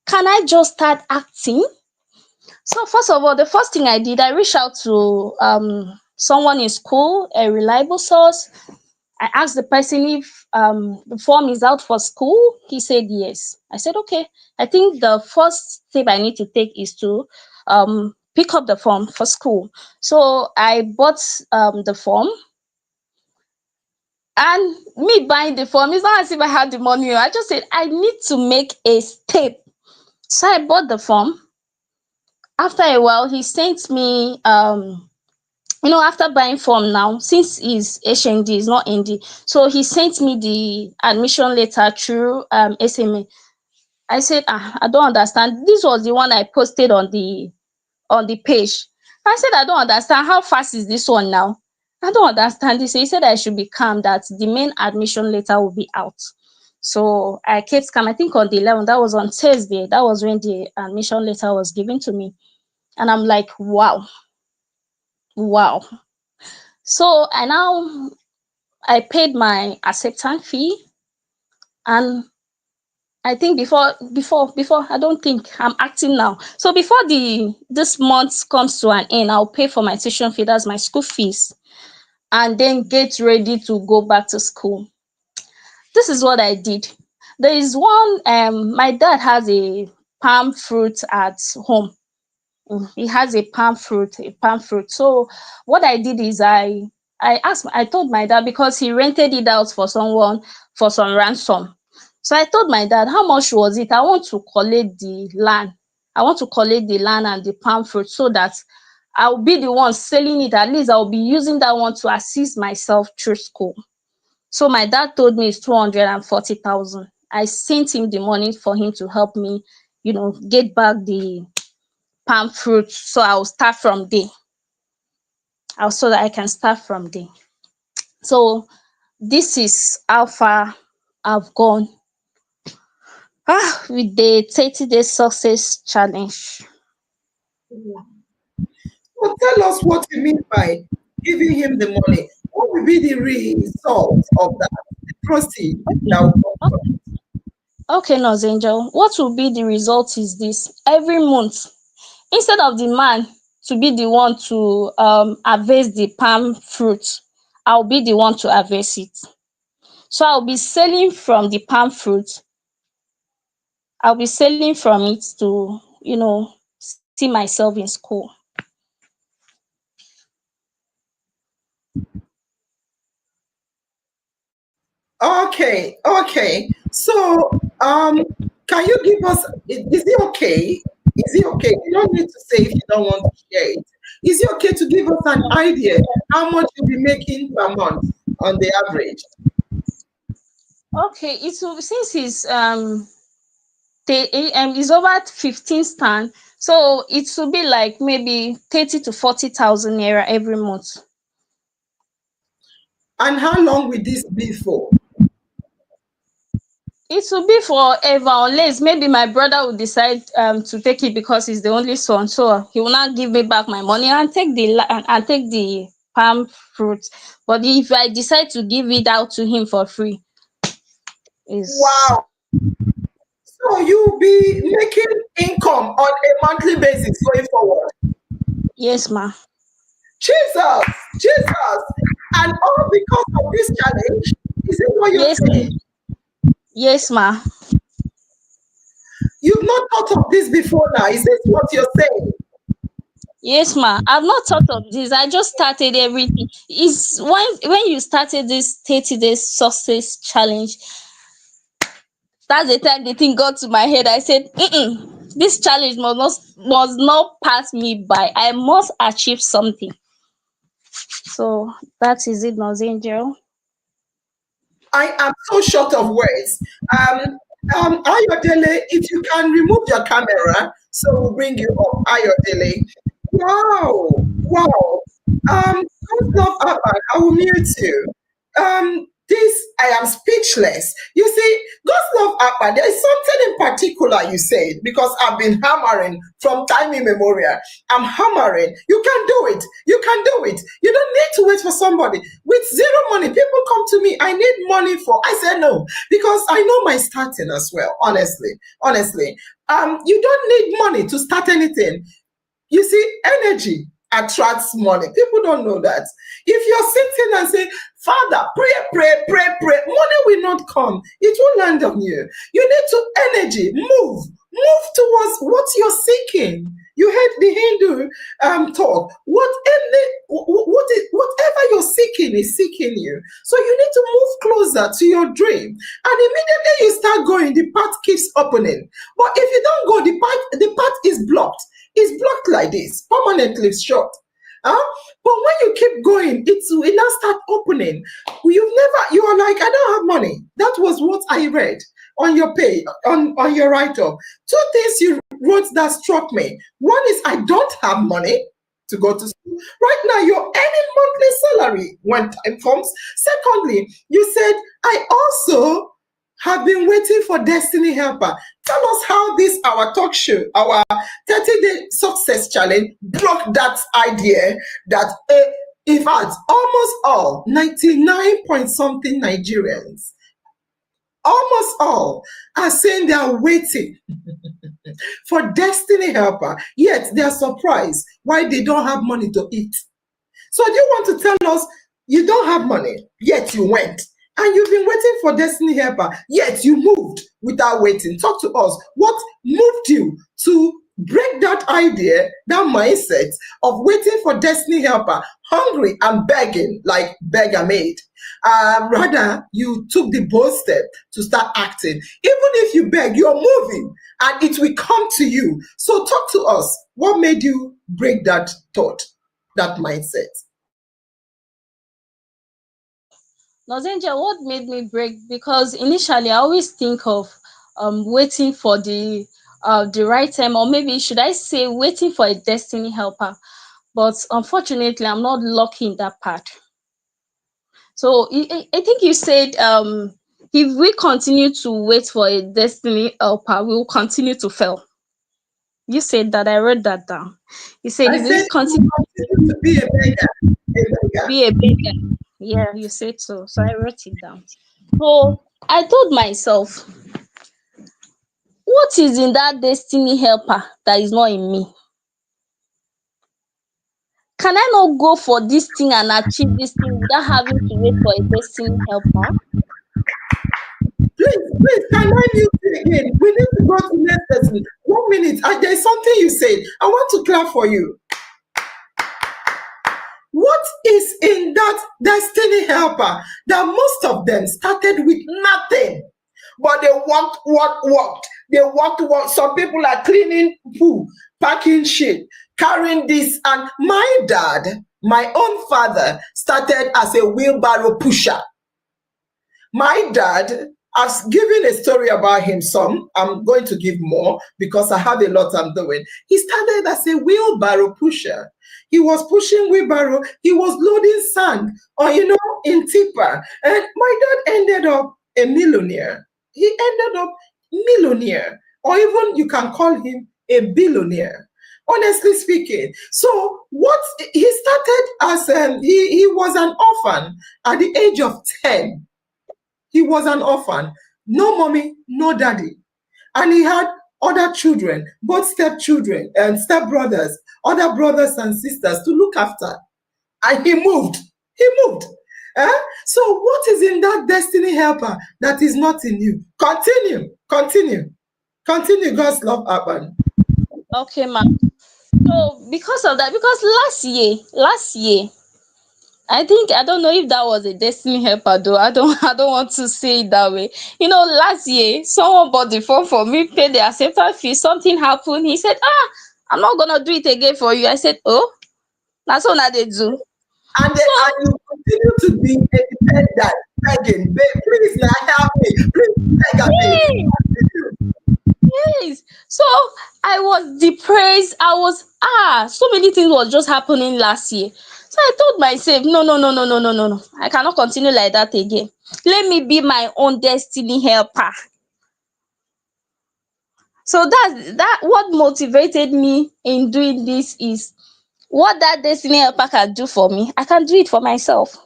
Can I just start acting? So first of all, the first thing I did, I reached out to someone in school, a reliable source. I asked the person if the form is out for school. He said yes. I said, okay. I think the first step I need to take is to pick up the form for school. So I bought the form. And me buying the form, it's not as if I had the money. I just said, I need to make a step. So I bought the form. After a while, he sent me After buying form now, since he's HND, is not ND, so he sent me the admission letter through SMA. I said, I don't understand. This was the one I posted on the page. I said, I don't understand. How fast is this one now? I don't understand this. He said I should be calm, that the main admission letter will be out. So I kept calm. I think on the 11th, that was on Thursday, that was when the admission letter was given to me. And I'm like, wow, wow. So I paid my acceptance fee, and I think before I don't think I'm acting now. So before this month comes to an end, I'll pay for my tuition fee, that's my school fees, and then get ready to go back to school. This is what I did. There is one my dad has a palm fruit at home. He has a palm fruit. So what I did is I told my dad, because he rented it out for someone for some ransom. So I told my dad, how much was it? I want to collect the land. I want to collect the land and the palm fruit, so that I'll be the one selling it. At least I'll be using that one to assist myself through school. So my dad told me it's 240,000. I sent him the money for him to help me, get back the palm fruit. So I'll start from there. So that I can start from there. So this is how far I've gone with the 30-day success challenge. So tell us what you mean by giving him the money. What will be the result of that? The proceed that will come from it? Okay, Nurse Angel, what will be the result is this: every month, instead of the man to be the one to harvest the palm fruit, I'll be the one to harvest it. So I'll be selling from the palm fruit. I'll be selling from it to, see myself in school. Okay. So, can you give us? Is it okay? Is it okay? You don't need to say if you don't want to share it. Is it okay to give us an idea how much you'll be making per month on the average? Okay, since it's over 15 stand, so it will be like maybe 30 to 40,000 naira every month. And how long will this be for? It will be forever, unless maybe my brother will decide to take it, because he's the only son. So he will not give me back my money and take and take the palm fruit. But if I decide to give it out to him for free, is Wow. So you'll be making income on a monthly basis going forward. yes, ma. Jesus. And all because of this challenge? Is it what you're Yes, saying? yes, ma. You've not thought of this before now. Is this what you're saying? Yes, ma. I've not thought of this. I just started everything. Is when you started this 30 days success challenge, that's the time the thing got to my head. I said, this challenge must not pass me by. I must achieve something. So that is it, Nose Angel. I am so short of words. Ayodele, if you can remove your camera, so we'll bring you up. Ayodele. Wow. Don't love Abba, I will mute you. I am speechless. You see, God's love Abba, there is something in particular you said, because I've been hammering from time immemorial. I'm hammering. You can do it. You can do it. You don't need to wait for somebody. With zero money, people come to me, I need money for, I said no, because I know my starting as well, honestly. You don't need money to start anything. You see, energy attracts money. People don't know that. If you're sitting and saying, Father, pray, money will not come. It will land on you. You need to energy, move towards what you're seeking. You heard the Hindu talk. Whatever you're seeking is seeking you. So you need to move closer to your dream. And immediately you start going, the path keeps opening. But if you don't go, the path is blocked. It's blocked like this, permanently shut. But when you keep going, it now start opening. You are like, I don't have money. That was what I read on your page, on your write-up. Two things you wrote that struck me. One is, I don't have money to go to school. Right now, you're earning monthly salary when time comes. Secondly, you said, I also have been waiting for Destiny Helper. Tell us how this, our talk show, our 30-day success challenge, broke that idea that, in fact, almost all, 99 point something Nigerians, almost all are saying they are waiting for Destiny Helper, yet they are surprised why they don't have money to eat. So do you want to tell us you don't have money, yet you went, and you've been waiting for Destiny Helper, yet you moved without waiting? Talk to us. What moved you to break that idea, that mindset of waiting for Destiny Helper, hungry and begging like beggar maid? Rather, you took the bold step to start acting. Even if you beg, you're moving and it will come to you. So talk to us. What made you break that thought, that mindset? Nozenja, what made me break? Because initially I always think of waiting for the right time, or maybe should I say waiting for a destiny helper. But unfortunately, I'm not lucky in that part. So I think you said if we continue to wait for a destiny helper, we will continue to fail. You said that. I wrote that down. You said I if we said you continue continue to be a beggar. A to beggar. be a beggar. Yeah, you said so. So I wrote it down. So I told myself, what is in that destiny helper that is not in me? Can I not go for this thing and achieve this thing without having to wait for a destiny helper? Please, can I mute you again? We need to go to next person. 1 minute. There's something you said. I want to clap for you. What is in that destiny helper that most of them started with nothing, but they worked. They worked. Some people are cleaning poo, packing shit, carrying this. And my dad, my own father, started as a wheelbarrow pusher. My dad, I've given a story about him some. I'm going to give more because I have a lot I'm doing. He started as a wheelbarrow pusher. He was pushing wheelbarrow. He was loading sand, or in tipper. And my dad ended up a millionaire. He ended up millionaire, or even you can call him a billionaire. Honestly speaking, so what he started as he was an orphan at the age of 10. He was an orphan, no mommy, no daddy. And he had other children, both stepchildren and stepbrothers, other brothers and sisters to look after. And he moved. He moved. So what is in that destiny helper that is not in you? Continue. God's love happen. Okay, ma'am. So because of that, because last year, I don't know if that was a destiny helper though. I don't want to say it that way. Last year someone bought the phone for me, paid the acceptance fee, something happened. He said, I'm not gonna do it again for you. I said, oh, that's what I did do. So And you continue to be independent, begging, babe, please now help me. Please beg a babe. yes, yes. So I was depressed. I was so many things was just happening last year. So I told myself, no, no, no, no, no, no, no, no. I cannot continue like that again. Let me be my own destiny helper. So that what motivated me in doing this is what that destiny helper can do for me, I can do it for myself.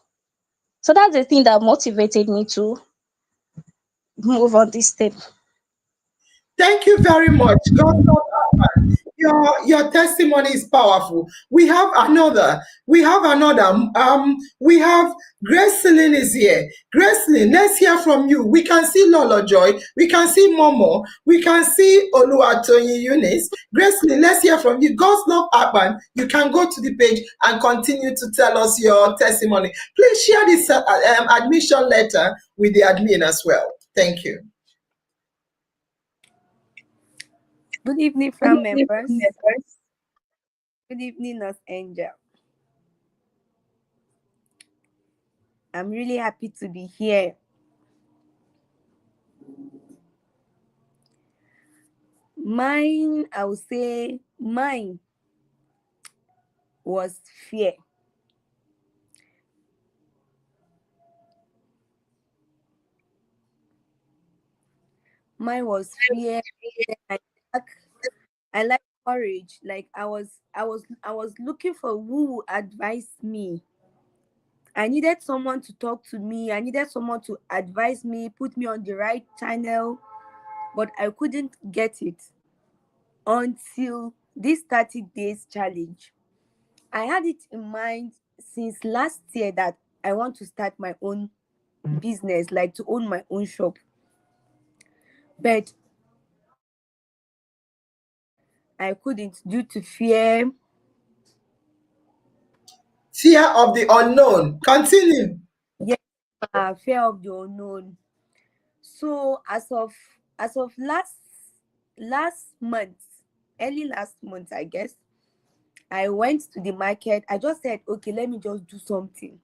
So that's the thing that motivated me to move on this step. Thank you very much. God love Abba. Your testimony is powerful. We have another. We have Grace Celine is here. Grace Celine, let's hear from you. We can see Lolo Joy. We can see Momo. We can see Oluwatoyin Eunice. Grace Celine, let's hear from you. God's love Abba. You can go to the page and continue to tell us your testimony. Please share this admission letter with the admin as well. Thank you. Good evening, Famz members. Good evening, Nurse Angel. I'm really happy to be here. Mine, I would say, mine was fear. Mine was fear. I lack, I like courage. Like I was looking for who would advise me. I needed someone to talk to me. I needed someone to advise me, put me on the right channel, but I couldn't get it until this 30 days challenge. I had it in mind since last year that I want to start my own business, like to own my own shop. But I couldn't due to fear. Fear of the unknown. Continue. Yes, fear of the unknown. So as of last month, early last month, I guess, I went to the market. I just said, okay, let me just do something.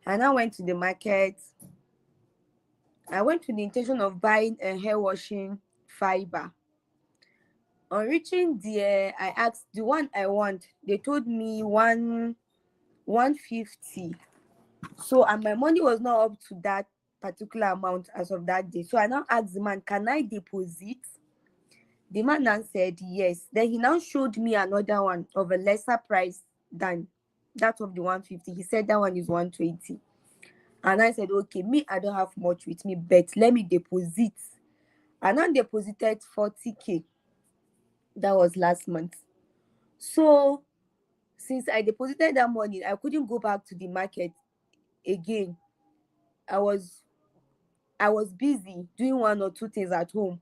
And I went to the market. I went with the intention of buying a hair washing fiber. On reaching there, I asked the one I want. They told me 150. So and my money was not up to that particular amount as of that day. So I now asked the man, can I deposit? The man now said yes. Then he now showed me another one of a lesser price than that of the 150. He said that one is 120. And I said, okay, me, I don't have much with me, but let me deposit. And I deposited 40K. That was last month. So since I deposited that money, I couldn't go back to the market again. I was I was busy doing one or two things at home.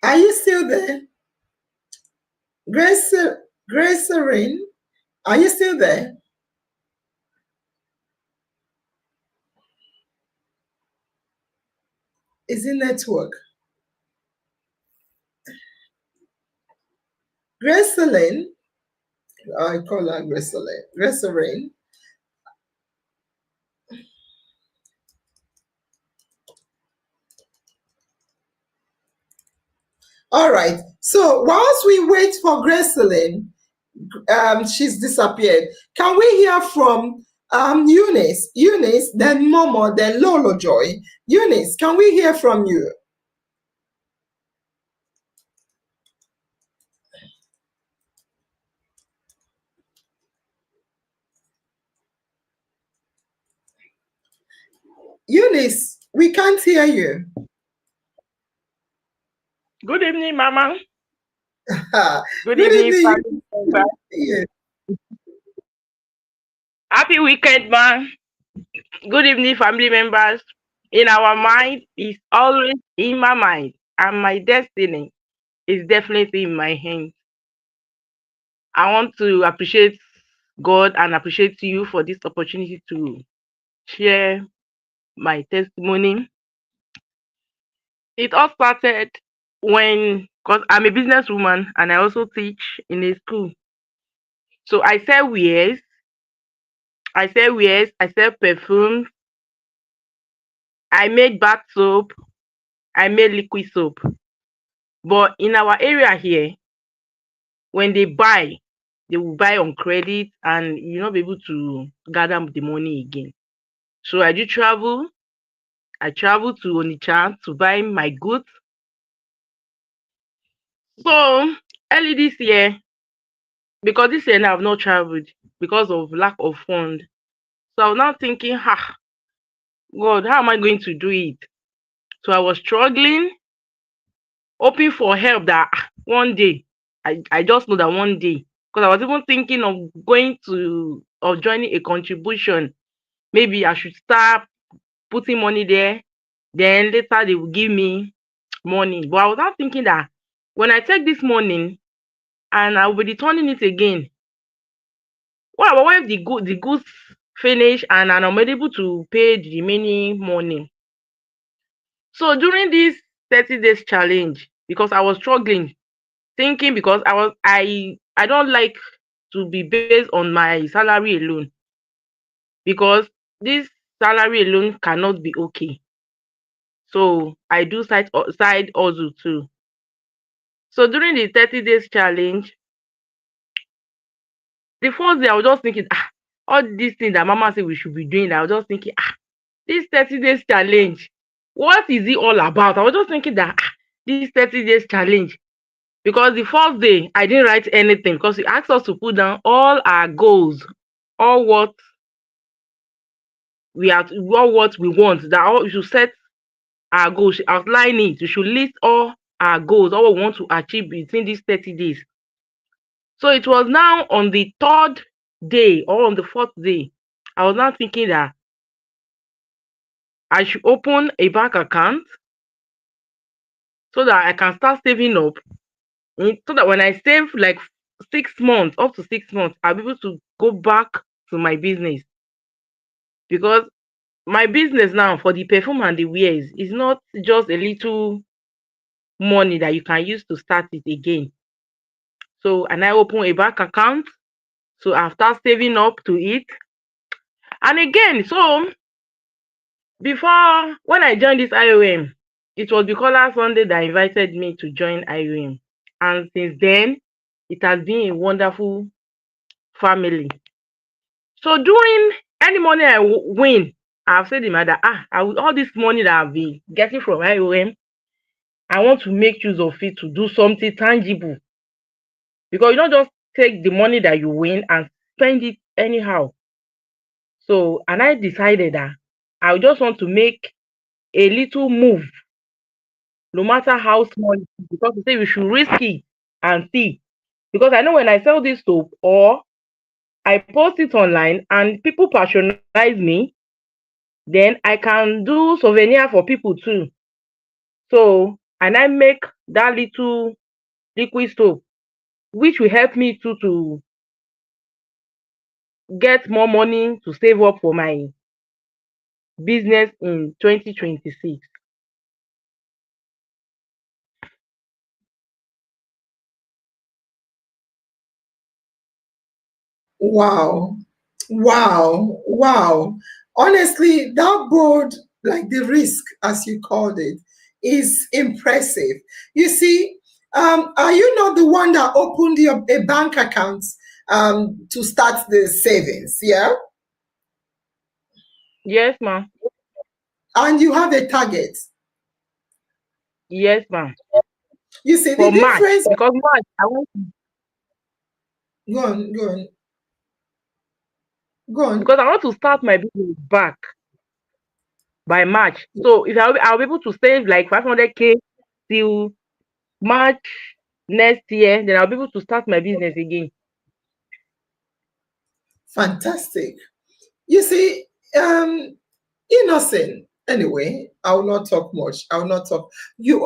Are you still there? Grace, Grace Serene, are you still there? Is it network? Grace Serene, I call her Grace Serene. Grace Serene. All right. So whilst we wait for Grace Serene, she's disappeared. Can we hear from Eunice? Eunice, then Momo, then Lolo Joy. Eunice, can we hear from you? Eunice, we can't hear you. Good evening, Mama. Good Good evening, evening. family members. Yes. Happy weekend, man. Good evening, family members. In our mind is always in my mind, and my destiny is definitely in my hands. I want to appreciate God and appreciate you for this opportunity to share my testimony. It all started when, because I'm a businesswoman and I also teach in a school. So I sell perfume, I made bath soap, I made liquid soap. But in our area here, when they will buy on credit and you not be able to gather the money again. So I travel to Onitsha to buy my goods. So early this year, because this year now I've not traveled because of lack of fund. So I was now thinking, God, how am I going to do it? So I was struggling, hoping for help that one day, I just know that one day, because I was even thinking of joining a contribution. Maybe I should start putting money there, then later they will give me money. But I was not thinking that when I take this money and I will be returning it again, what about if the goods finish and I'm unable to pay the remaining money? So during this 30 days challenge, because I was struggling, thinking because I don't like to be based on my salary alone, because this salary alone cannot be okay. So I do side hustle too. So during the 30 days challenge, the first day I was just thinking, all these things that Mama said we should be doing, I was just thinking, this 30 days challenge, what is it all about? I was just thinking that this 30 days challenge, because the first day I didn't write anything because he asked us to put down all our goals, all what we want, that all we should set our goals, outline it. We should list all our goals, all we want to achieve within these 30 days. So it was now on the third day or on the fourth day, I was now thinking that I should open a bank account so that I can start saving up, so that when I save like 6 months, up to 6 months, I'll be able to go back to my business. Because my business now for the perfume and the wears is not just a little money that you can use to start it again. So, and I open a bank account, so I start saving up to it. And again, so before, when I joined this IOM, it was Bukola Sunday that invited me to join IOM. And since then, it has been a wonderful family. So during any money I win, I've said to my dad, all this money that I've been getting from IOM, I want to make use of it to do something tangible. Because you don't just take the money that you win and spend it anyhow. So, and I decided that I just want to make a little move, no matter how small it is, because they say we should risk it and see. Because I know when I sell this soap or I post it online and people patronize me, then I can do souvenir for people too. So, and I make that little liquid soap, which will help me too to get more money to save up for my business in 2026. Wow. Wow. Wow. Honestly, that board, like the risk, as you called it, is impressive. You see, are you not the one that opened a bank account to start the savings? Yeah. Yes, ma'am. And you have a target. Yes, ma'am. You see, the For March, difference. because March, I want to, Go on, go on, go on. because I want to start my business back by March. So if I'll be able to save like 500K till March next year, then I'll be able to start my business again. Fantastic. You see, innocent. Anyway, I will not talk much. I will not talk.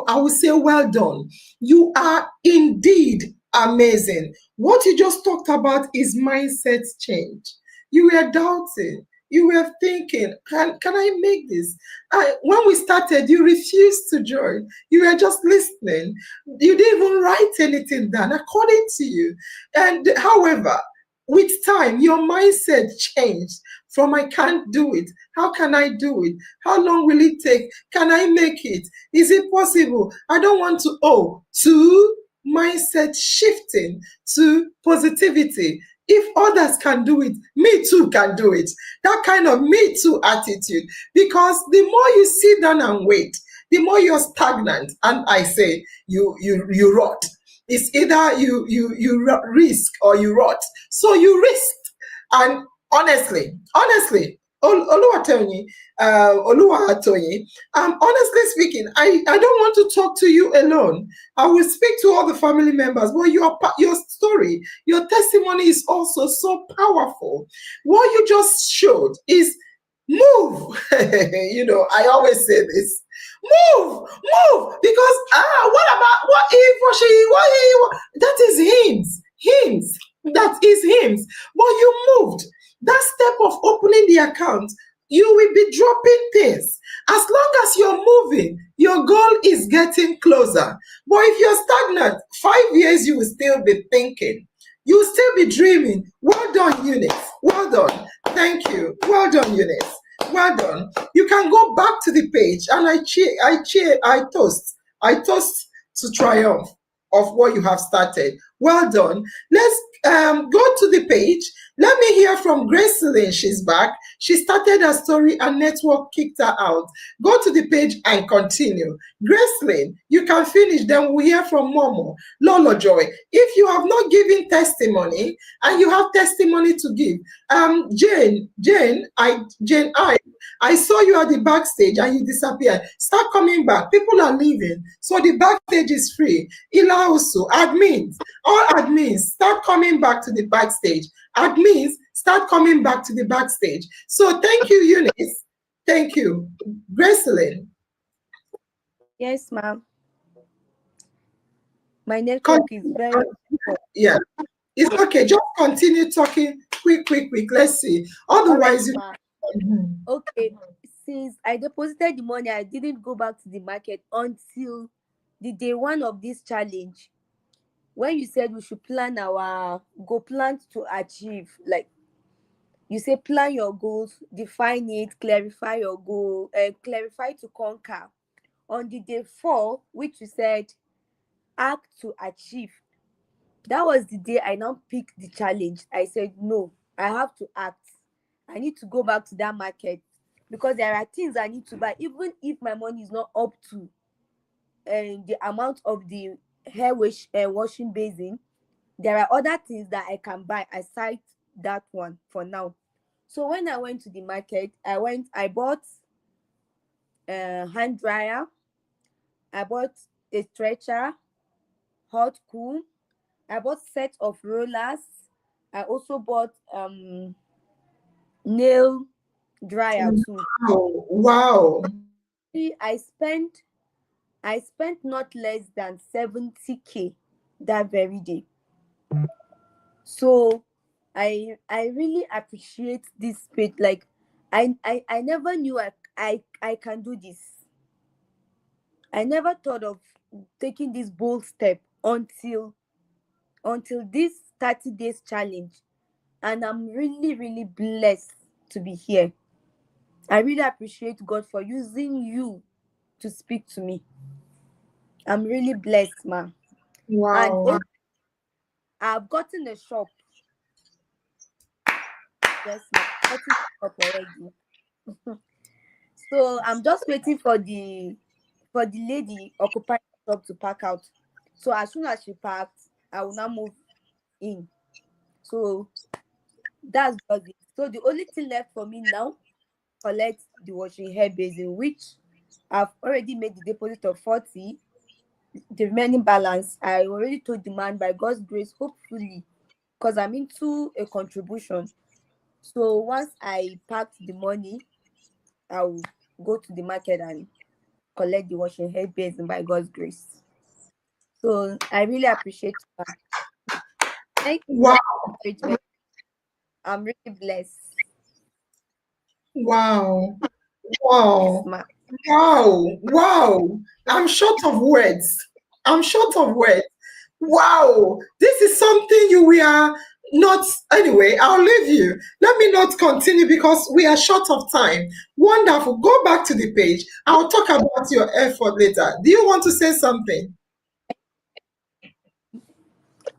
I will say, well done. You are indeed amazing. What you just talked about is mindset change. You were doubting. You were thinking, can I make this? When we started, you refused to join. You were just listening. You didn't even write anything down according to you. And however, with time, your mindset changed from I can't do it. How can I do it? How long will it take? Can I make it? Is it possible? I don't want to mindset shifting to positivity. If others can do it, me too can do it. That kind of me too attitude. Because the more you sit down and wait, the more you're stagnant. And I say you rot. It's either you risk or you rot. So you risked. And honestly, Oluwatoyin, honestly speaking, I don't want to talk to you alone. I will speak to all the family members. But your story, your testimony is also so powerful. What you just showed is move. I always say this. Move, because that is hymns. That is hymns. But you moved. That step of opening the account, you will be dropping things. As long as you're moving, your goal is getting closer. But if you're stagnant, 5 years you will still be thinking. You will still be dreaming. Well done, Eunice. Well done. Thank you. Well done, Eunice. Well done. You can go back to the page, and I toast to triumph of what you have started. Well done. Let's go to the page. Let me hear from Gracelyn. She's back. She started her story and network kicked her out. Go to the page and continue. Gracelyn, you can finish. Then we'll hear from Momo. Lolo Joy, if you have not given testimony and you have testimony to give, Jane, I saw you at the backstage and you disappeared. Start coming back. People are leaving, so the backstage is free. Ila also, admins, all admins, start coming back to the backstage. Admins, start coming back to the backstage. So thank you, Eunice. Thank you. Gracelyn. Yes, ma'am. My network is very yeah. It's okay. Just continue talking. Quick. Let's see. Otherwise, okay. Since I deposited the money, I didn't go back to the market until the day one of this challenge. When you said we should plan our plan to achieve, like you say, plan your goals, define it, clarify your goal, clarify to conquer. On the day 4, which you said, act to achieve, that was the day I now picked the challenge. I said, no, I have to act. I need to go back to that market because there are things I need to buy, even if my money is not up to the amount of the washing basin. There are other things that I can buy aside that one for now. So when I went to the market, I bought a hand dryer, I bought a stretcher, hot cool, I bought set of rollers, I also bought nail dryer too. Wow. I spent not less than 70K that very day. So I really appreciate this page. Like I never knew I can do this. I never thought of taking this bold step until this 30 days challenge, and I'm really blessed to be here. I really appreciate God for using you to speak to me. I'm really blessed, ma. Wow. And I've gotten a shop. Yes, ma. Gotten a shop already. So I'm just waiting for the lady occupying the shop to pack out. So as soon as she packed, I will now move in. So that's just it. So the only thing left for me now, collect the washing hair basin, which I've already made the deposit of 40. The remaining balance, I already told the man, by God's grace, hopefully, because I'm into a contribution. So once I pack the money, I will go to the market and collect the washing hair basin by God's grace. So I really appreciate that. Thank you. Wow. I'm really blessed. Wow. Yes, Wow. I'm short of words. Wow. This is something you are not. Anyway, I'll leave you. Let me not continue because we are short of time. Wonderful. Go back to the page. I'll talk about your effort later. Do you want to say something?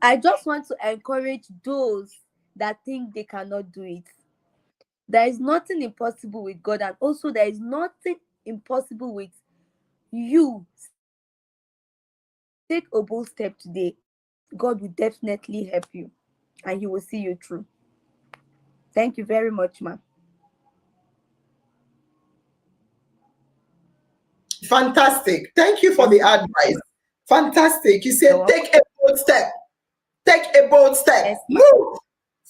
I just want to encourage those that think they cannot do it. There is nothing impossible with God, and also there is nothing impossible with you. Take a bold step today. God will definitely help you, and He will see you through. Thank you very much, ma'am. Fantastic. Thank you for the advice. Fantastic. You said take a bold step. Take a bold step. Yes, move.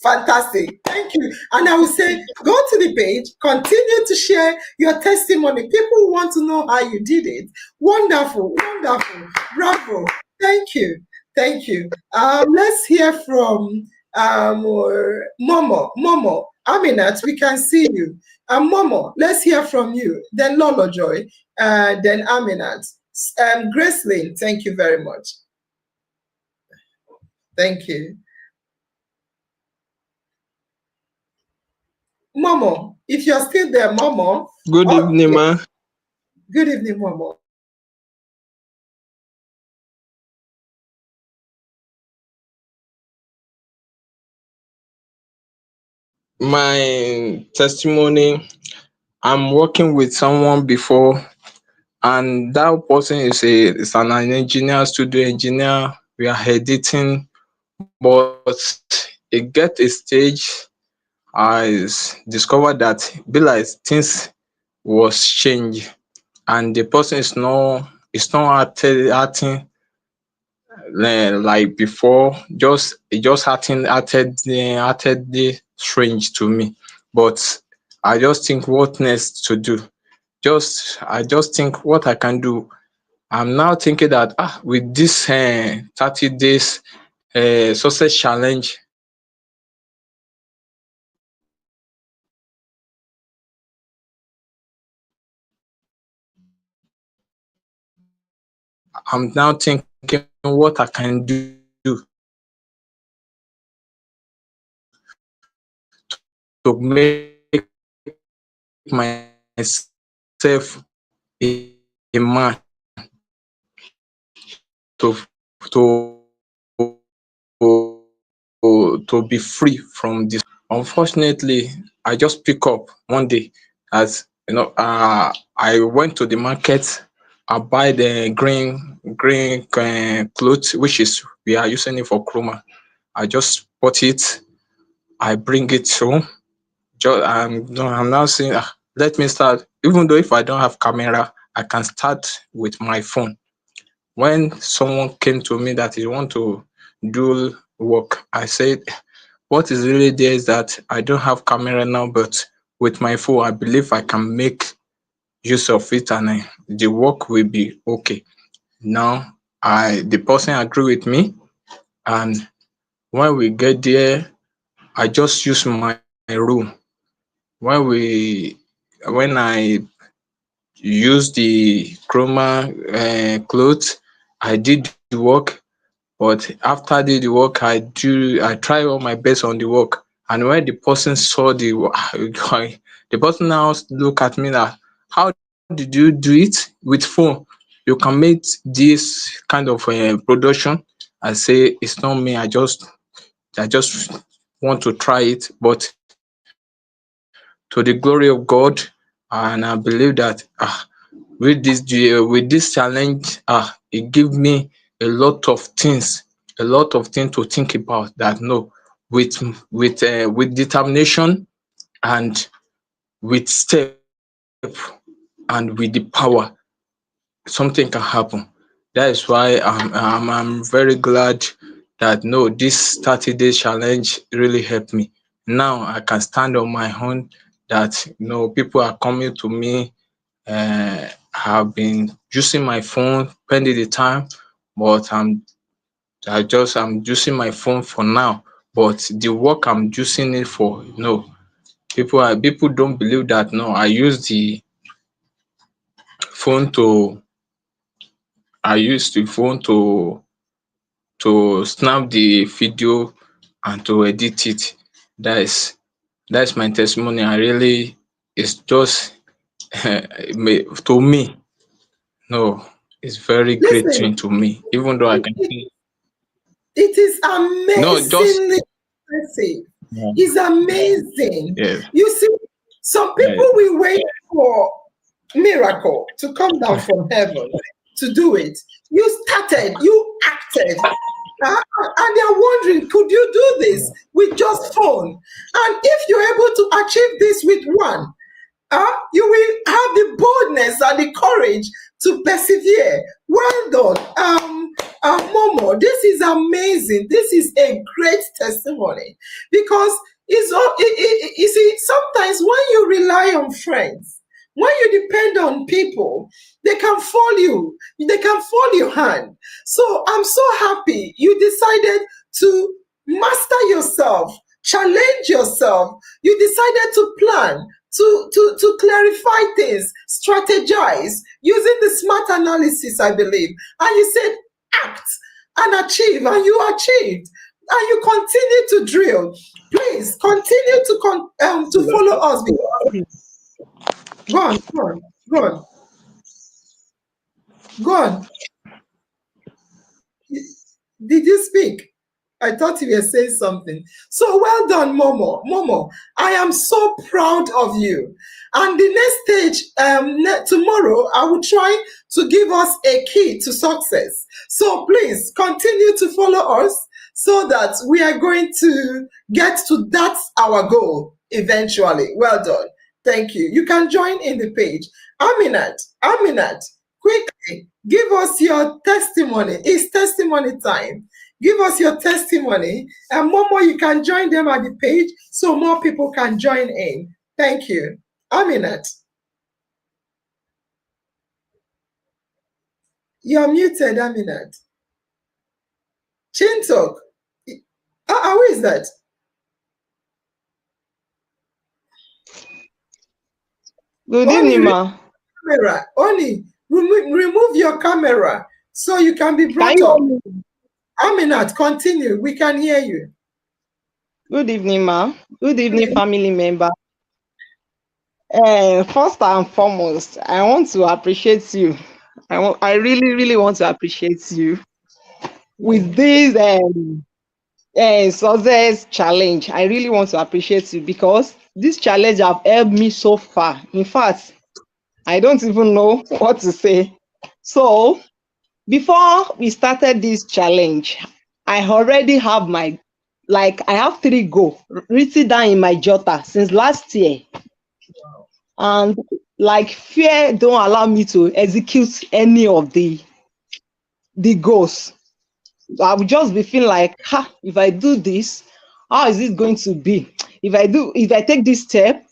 Fantastic. Thank you. And I will say, go to the page, continue to share your testimony. People want to know how you did it. Wonderful. Bravo. Thank you. Let's hear from Momo. Aminat, we can see you. Momo, let's hear from you. Then Lolo Joy, then Aminat. Gracelyn, thank you very much. Thank you. Momo, if you're still there, Momo. Good evening, ma. Good evening, Momo. My testimony, I'm working with someone before, and that person is an engineer, studio engineer. We are editing, but it get a stage I discovered that be like things was changed, and the person is not acting like before. Just acted strange to me. But I just think what next to do. I just think what I can do. I'm now thinking that with this 30 days success challenge, I'm now thinking what I can do to make myself a man to to to be free from this. Unfortunately, I just pick up one day as I went to the market. I buy the green clothes, which is we are using it for chroma. I just bought it. I bring it home. I'm now saying, let me start. Even though if I don't have camera, I can start with my phone. When someone came to me that he want to do work, I said, what is really there is that I don't have camera now, but with my phone, I believe I can make use of it, and the work will be okay. Now, the person agree with me, and when we get there, I just use my room. When I use the chroma clothes, I did the work. But after I did the work, I try all my best on the work. And when the person saw the the person now look at me like, how did you do it with phone? You can make this kind of production. I say it's not me. I just want to try it. But to the glory of God, and I believe that with this challenge, it give me a lot of things to think about. That no, with determination and with step and with the power, something can happen. That is why I'm very glad that no, this 30 days challenge really helped me. Now I can stand on my own. That people are coming to me. Have been using my phone, spending the time, but I'm using my phone for now. But the work I'm using it for, no, people don't believe that. No, I use the phone to I use the phone to snap the video and to edit it. That's my testimony. I really, it's just to me, no, it's very great Listen, thing to me. Even though I can see, it is no, just amazingly impressive. yeah, It's amazing. yeah, You see, some yeah. people will wait for miracle to come down from heaven to do it. You started, you acted, and they're wondering, could you do this with just phone? And if you're able to achieve this with one, you will have the boldness and the courage to persevere. Well done. Momo, this is amazing. This is a great testimony because you see, sometimes when you rely on friends, when you depend on people, they can fall your hand. So I'm so happy you decided to master yourself, challenge yourself. You decided to plan, to clarify things, strategize using the SMART analysis, I believe. And you said act and achieve, and you achieved. And you continue to drill. Please continue to follow us. Go on, go on, go on, go on. Did you speak? I thought you were saying something. So well done, Momo. Momo, I am so proud of you. And the next stage, tomorrow, I will try to give us a key to success. So please continue to follow us so that we are going to get to that, our goal, eventually. Well done. Thank you. You can join in the page. Aminat, quickly, give us your testimony. It's testimony time. Give us your testimony. And Momo, you can join them at the page so more people can join in. Thank you. Aminat. You're muted, Aminat. Chintok. Who is that? Good evening, ma. Camera. Oni, remove your camera so you can be brought Can up. you? Aminat, continue. We can hear you. Good evening, ma. Good evening, family member. First and foremost, I want to appreciate you. I really, really want to appreciate you with this success challenge. I really want to appreciate you because this challenge have helped me so far. In fact, I don't even know what to say. So before we started this challenge, I already have I have 3 goals written down in my jotter since last year. And fear don't allow me to execute any of the goals. So I would just be feeling like, if I do this, how is it going to be? If I take this step,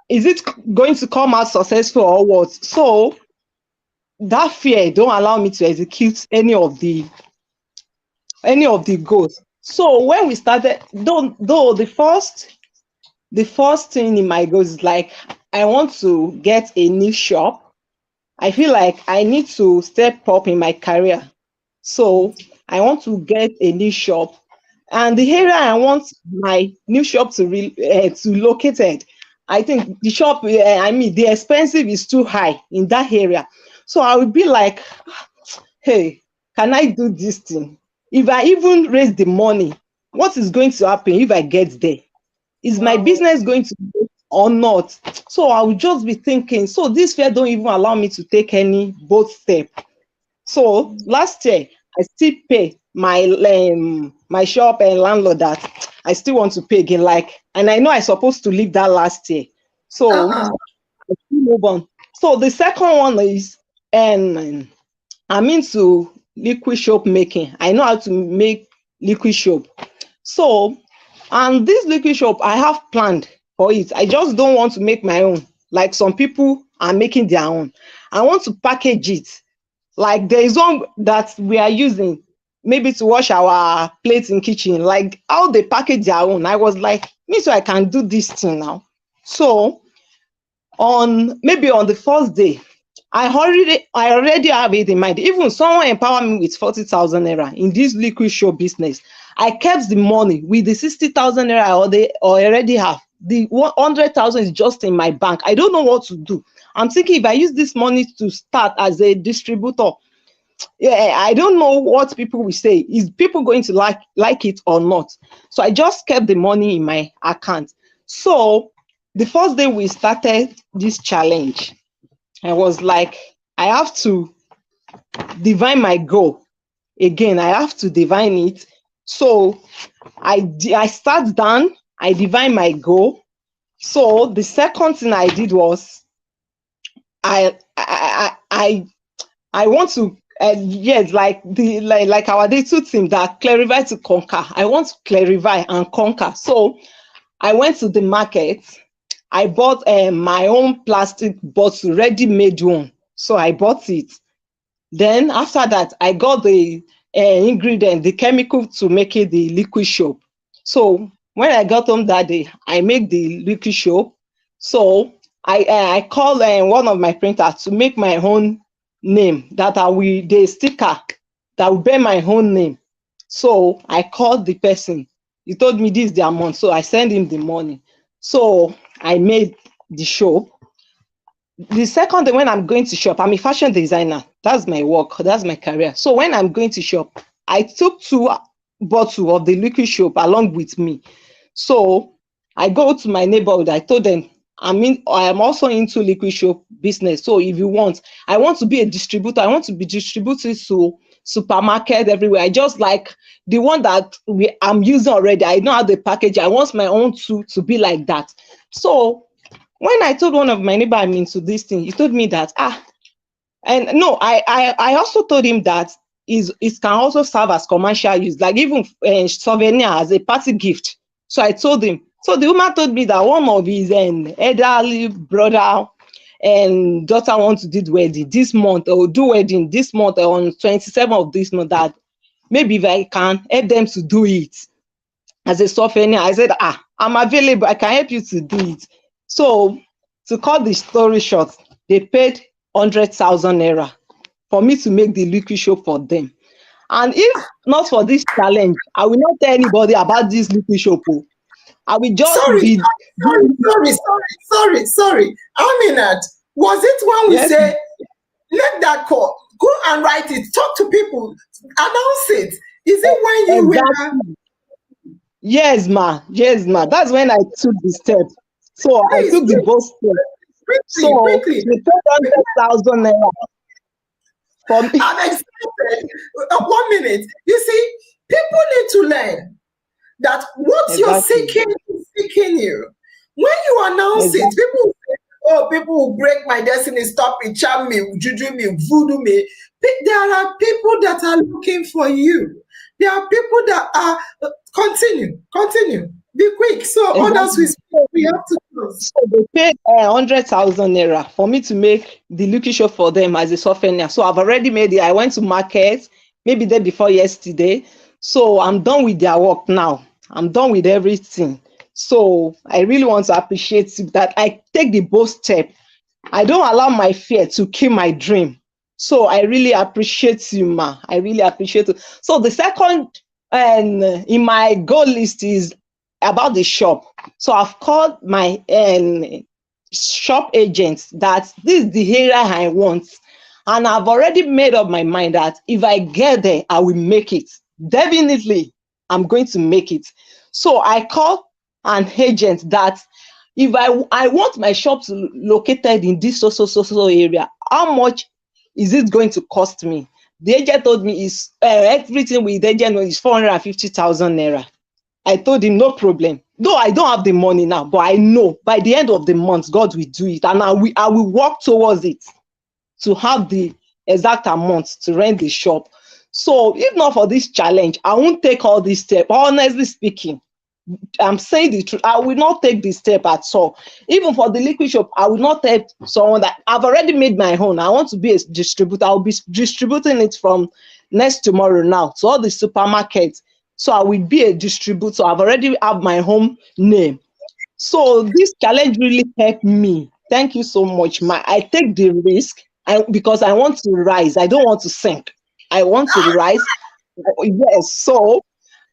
is it going to come out successful or what? So that fear don't allow me to execute any of the goals. So when we started, though the first thing in my goals is I want to get a new shop. I feel like I need to step up in my career. So I want to get a new shop. And the area I want my new shop to located, I think the shop, the expensive is too high in that area. So I would be like, hey, can I do this thing? If I even raise the money, what is going to happen if I get there? Is my business going to go or not? So I would just be thinking, so this fear don't even allow me to take any bold step. So last year, I still pay my shop and landlord that I still want to pay again. And I know I'm supposed to leave that last year. So I still move on. So the second one is, I'm into liquid soap making. I know how to make liquid soap. So, and this liquid soap, I have planned for it. I just don't want to make my own. Like some people are making their own. I want to package it. Like there is one that we are using maybe to wash our plates in kitchen. Like how they package their own. I was like, me too, I can do this thing now. So maybe on the first day, I already have it in mind. Even someone empowered me with 40,000 naira in this liquid soap business. I kept the money with the 60,000 naira I already have. The 100,000 is just in my bank. I don't know what to do. I'm thinking if I use this money to start as a distributor, I don't know what people will say. Is people going to like it or not? So I just kept the money in my account. So the first day we started this challenge, I was like, I have to divine my goal. Again, I have to divine it. So I sat down, I divine my goal. So the second thing I did was I want to yes, like our day 2 team that clarify to conquer. I want to clarify and conquer. So I went to the market. I bought my own plastic bottle, ready-made one. So I bought it. Then after that, I got the ingredient, the chemical to make it the liquid soap. So When I got home that day, I make the liquid soap. So I call one of my printers to make my own name that I will the sticker that will bear my own name. So I called the person. He told me this is the amount. So I send him the money. So I made the soap. The second day when I'm going to shop, I'm a fashion designer. That's my work. That's my career. So when I'm going to shop, I took 2 bottles of the liquid soap along with me. So I go to my neighborhood. I told them, I am also into liquid soap business. So if you want, I want to be a distributor. I want to be distributed to supermarket everywhere. I just like the one that I'm using already. I know how the package. I want my own to be like that. So when I told one of my neighbor I'm into this thing, he told me that and no, I also told him that it can also serve as commercial use, like even souvenir as a party gift. So I told him. So the woman told me that one of his elderly brother and daughter want to do the wedding this month, or do wedding this month on 27th of this month, that maybe if I can help them to do it as a souvenir. I said, I'm available. I can help you to do it. So to cut the story short, they paid 100,000 naira for me to make the liquid soap for them. And if not for this challenge, I will not tell anybody about this liquid soap. I will just be Sorry. Aminat, was it when we say let that call, go and write it, talk to people, announce it? Is it when you were? Yes, ma. That's when I took the step. So I took the bold step. Quickly. They paid 100,000 naira for me. I'm excited. 1 minute. You see, people need to learn that what you're seeking is seeking you. When you announce it, people will say, oh, people will break my destiny, stop me, charm me, juju me, voodoo me. There are people that are looking for you. There are people that are continue. Be quick. So others we have to close. So they paid 100,000 naira for me to make the liquid soap for them as a souvenir. So I've already made it. I went to market maybe day before yesterday. So I'm done with their work now. I'm done with everything. So I really want to appreciate that I take the bold step. I don't allow my fear to kill my dream. So I really appreciate you, ma. I really appreciate it. So the second in my goal list is about the shop. So I've called my shop agents that this is the area I want. And I've already made up my mind that if I get there, I will make it. Definitely, I'm going to make it. So I call an agent that if I want my shop to located in this so area, how much is it going to cost me? The agent told me is everything with the agent is 450,000 naira. I told him no problem. Though I don't have the money now, but I know by the end of the month, God will do it. And I will work towards it to have the exact amount to rent the shop. So if not for this challenge, I won't take all this step. Honestly speaking, I'm saying the truth. I will not take this step at all. Even for the liquid shop, I will not take someone that I've already made my own. I want to be a distributor. I'll be distributing it from next tomorrow now to all the supermarkets. So I will be a distributor. I've already have my home name. So this challenge really helped me. Thank you so much, ma. I take the risk because I want to rise. I don't want to sink. I want to rise. Yes. So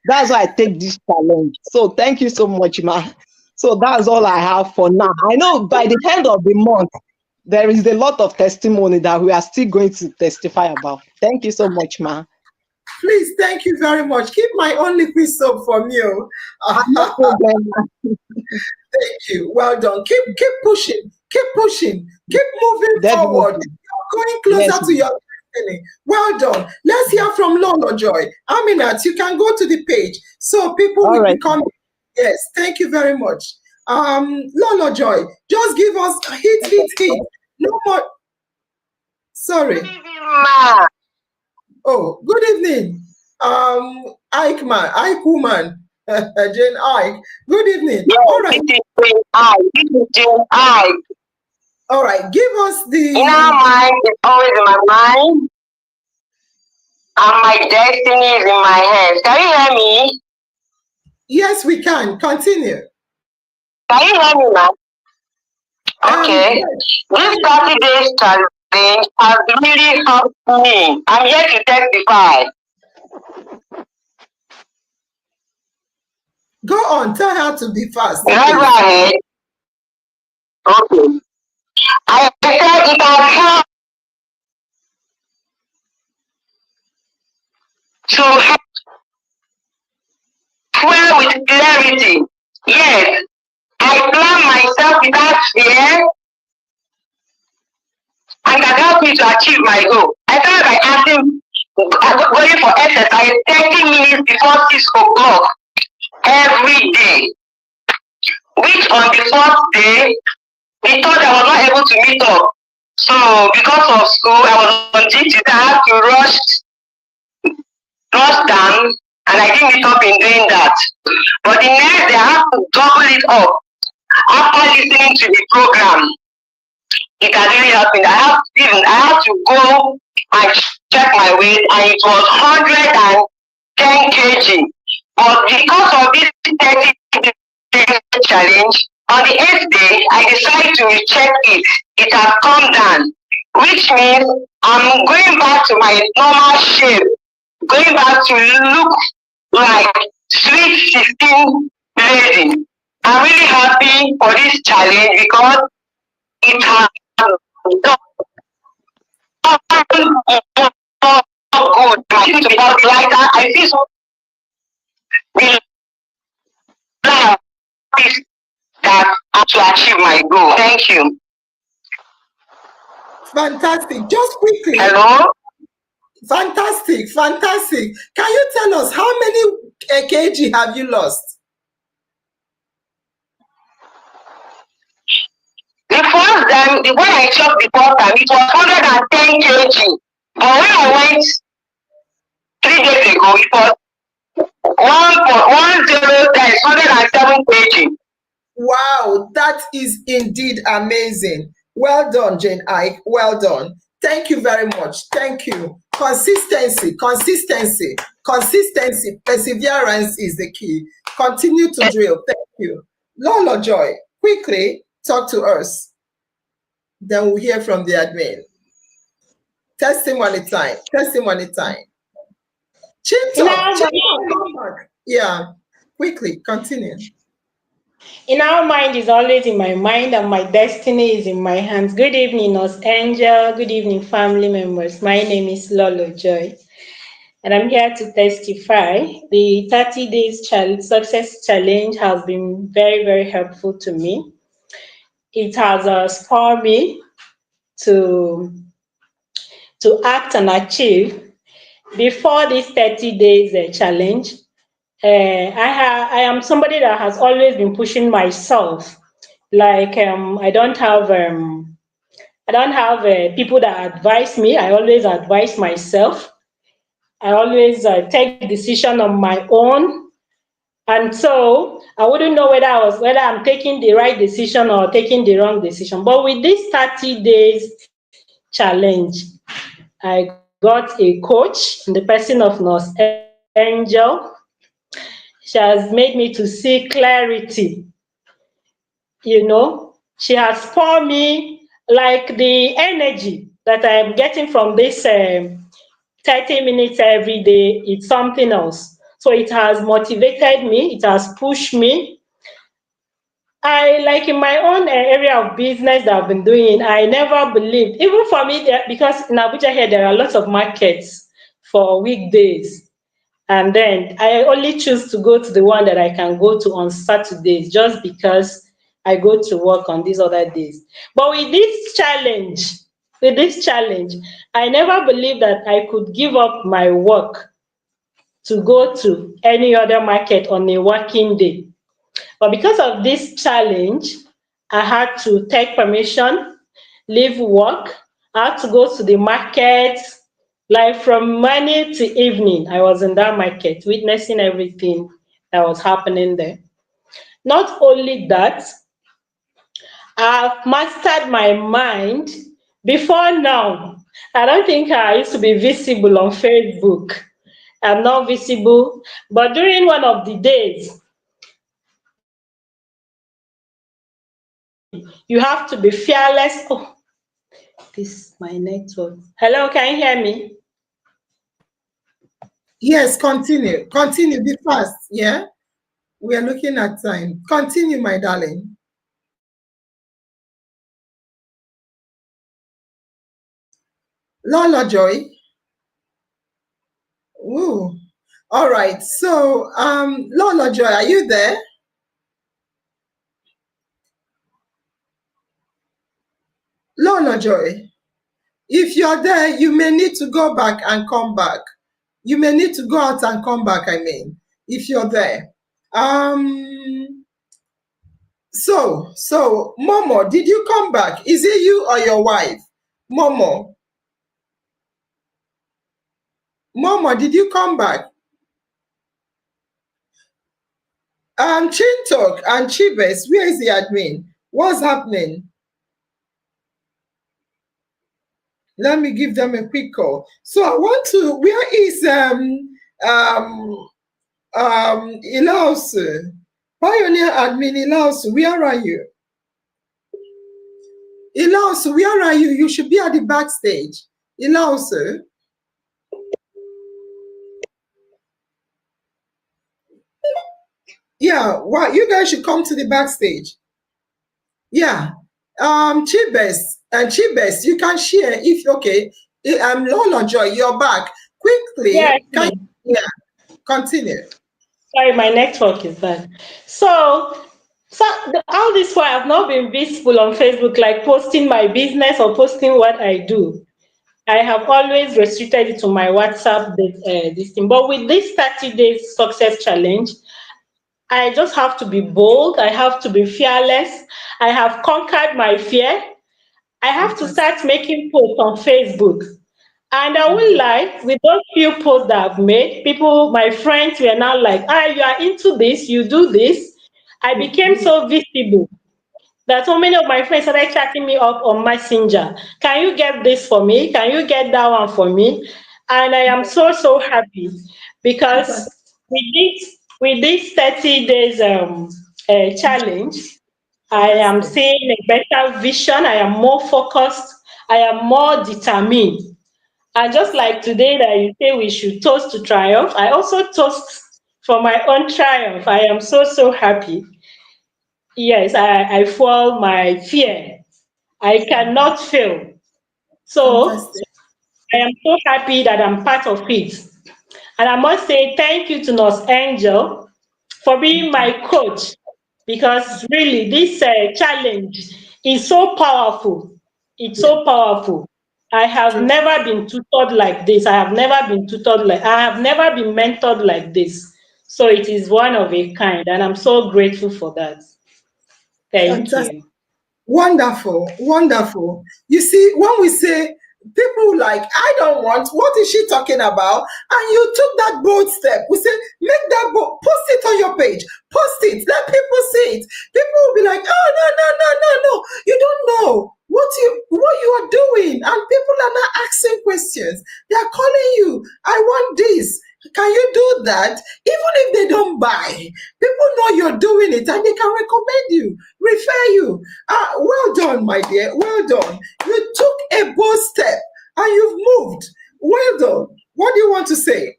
that's why I take this challenge. So thank you so much, ma. So that's all I have for now. I know by the end of the month, there is a lot of testimony that we are still going to testify about. Thank you so much, ma. Please, thank you very much. Keep my own liquid soap from you. No problem. Thank you. Well done. Keep pushing. Keep pushing. Keep moving forward. You're going closer to your destiny. Well done. Let's hear from Lolo Joy. Aminat, you can go to the page so people will become. Yes, thank you very much. Lolo Joy, just give us hit. No more. Sorry. Oh, good evening. Ike woman, Jane Ike. Good evening. Yes, all right. This is Jane Ike. All right, give us the. Inner mind is always in my mind, and my destiny is in my hands. Can you hear me? Yes, we can. Continue. Can you hear me now? Okay. Yes. This 30 days challenge has really helped me. I'm here to testify. Go on. Tell her to be fast, Can I go please. ahead? Okay. I said it has helped to help well with clarity. Yes, I plan myself without fear and that helped me to achieve my goal. I started by going for exercise 30 minutes before 6 o'clock every day, which on the fourth day, we thought I was not able to meet up. So because of school, I was on duty, I had to rush down, and I didn't meet up in doing that. But the next day, I had to double it up after listening to the program. It has really helped me. I have to go and check my weight, and it was 110 kg. But because of this 30-day challenge, on the 8th day, I decided to recheck it. It has come down, which means I'm going back to my normal shape, going back to look like sweet 16 lady. I'm really happy for this challenge because it has done good. I feel to be healthy lighter. I feel so relaxed that to achieve my goal. Thank you. Fantastic. Just quickly. Hello? Fantastic. Fantastic. Can you tell us how many kg have you lost? The first time, when I checked the first time, it was 110 kg. But when I went 3 days ago, it was 1.10 times 107 kg. Wow, that is indeed amazing. Well done, Jane Ike. Well done. Thank you very much. Thank you. Consistency, consistency, consistency, perseverance is the key. Continue to drill. Thank you. Lola Joy, quickly talk to us. Then we'll hear from the admin. Testimony time. Testimony time. Chinto, yeah, quickly continue. In our mind is always in my mind, and my destiny is in my hands. Good evening, Nos Angel. Good evening, family members. My name is Lolo Joy, and I'm here to testify. The 30 days success challenge has been very, very helpful to me. It has spurred me to act and achieve. Before this 30 days challenge, I am somebody that has always been pushing myself. Like I don't have people that advise me. I always advise myself. I always take decision on my own, and so I wouldn't know whether I'm taking the right decision or taking the wrong decision. But with this 30 days challenge, I got a coach in the person of Nurse Angel. She has made me to see clarity. She has poured me like the energy that I am getting from this 30 minutes every day. It's something else. So it has motivated me. It has pushed me. I like in my own area of business that I've been doing, I never believed, even for me, because in Abuja here, there are lots of markets for weekdays. And then I only choose to go to the one that I can go to on Saturdays just because I go to work on these other days. But with this challenge, I never believed that I could give up my work to go to any other market on a working day. But because of this challenge, I had to take permission, leave work. I had to go to the market, like from morning to evening. I was in that market, witnessing everything that was happening there. Not only that, I've mastered my mind. Before now, I don't think I used to be visible on Facebook. I'm not visible, but during one of the days, You have to be fearless. Oh, this is my network. Hello, can you hear me? Yes, continue. Continue. Be fast. Yeah. We are looking at time. Continue, my darling. Lola Joy. Ooh. All right. So, Lola Joy, are you there? Lola Joy. If you're there, you may need to go back and come back. You may need to go out and come back, I mean, if you're there. So, Momo, did you come back? Is it you or your wife? Momo, did you come back? Chintok and Chibes, where is the admin? What's happening? Let me give them a quick call. So I want to, where is Ilausu? Pioneer admin Ilausu, where are you? Ilausu, where are you? You should be at the backstage. Ilausu. Yeah, well, you guys should come to the backstage. Yeah. Chibes, you can share if okay. Lola Joy, you're back. Quickly, Yes, continue. sorry, my network is bad. So all this while I've not been visible on Facebook, like posting my business or posting what I do. I have always restricted it to my WhatsApp, this thing. But with this 30 days success challenge, I just have to be bold. I have to be fearless. I have conquered my fear. I have to start making posts on Facebook. And I will lie, with those few posts that I've made, people, my friends were now like, you are into this, you do this. I became so visible that so many of my friends started chatting me up on Messenger. Can you get this for me? Can you get that one for me? And I am so happy because with this 30 days challenge, I am seeing a better vision. I am more focused. I am more determined. And just like today that you say we should toast to triumph, I also toast for my own triumph. I am so happy. Yes, I fuel my fear. I cannot fail. So Fantastic. I am so happy that I'm part of it. And I must say thank you to Nurse Angel for being my coach, because really this challenge is so powerful. It's so powerful. I have never been tutored like this. I have never been mentored like this. So it is one of a kind, and I'm so grateful for that. Thank Fantastic. you. Wonderful, wonderful. You see, when we say people like, I don't want, what is she talking about? And you took that bold step. We say, make that bold, post it on your page, post it, let people see it. People will be like, oh, no. You don't know what you are doing. And people are not asking questions. They are calling you, I want this. Can you do that? Even if they don't buy, people know you're doing it and they can recommend you, refer you. Well done, my dear. Well done. You took a bold step and you've moved. Well done. What do you want to say?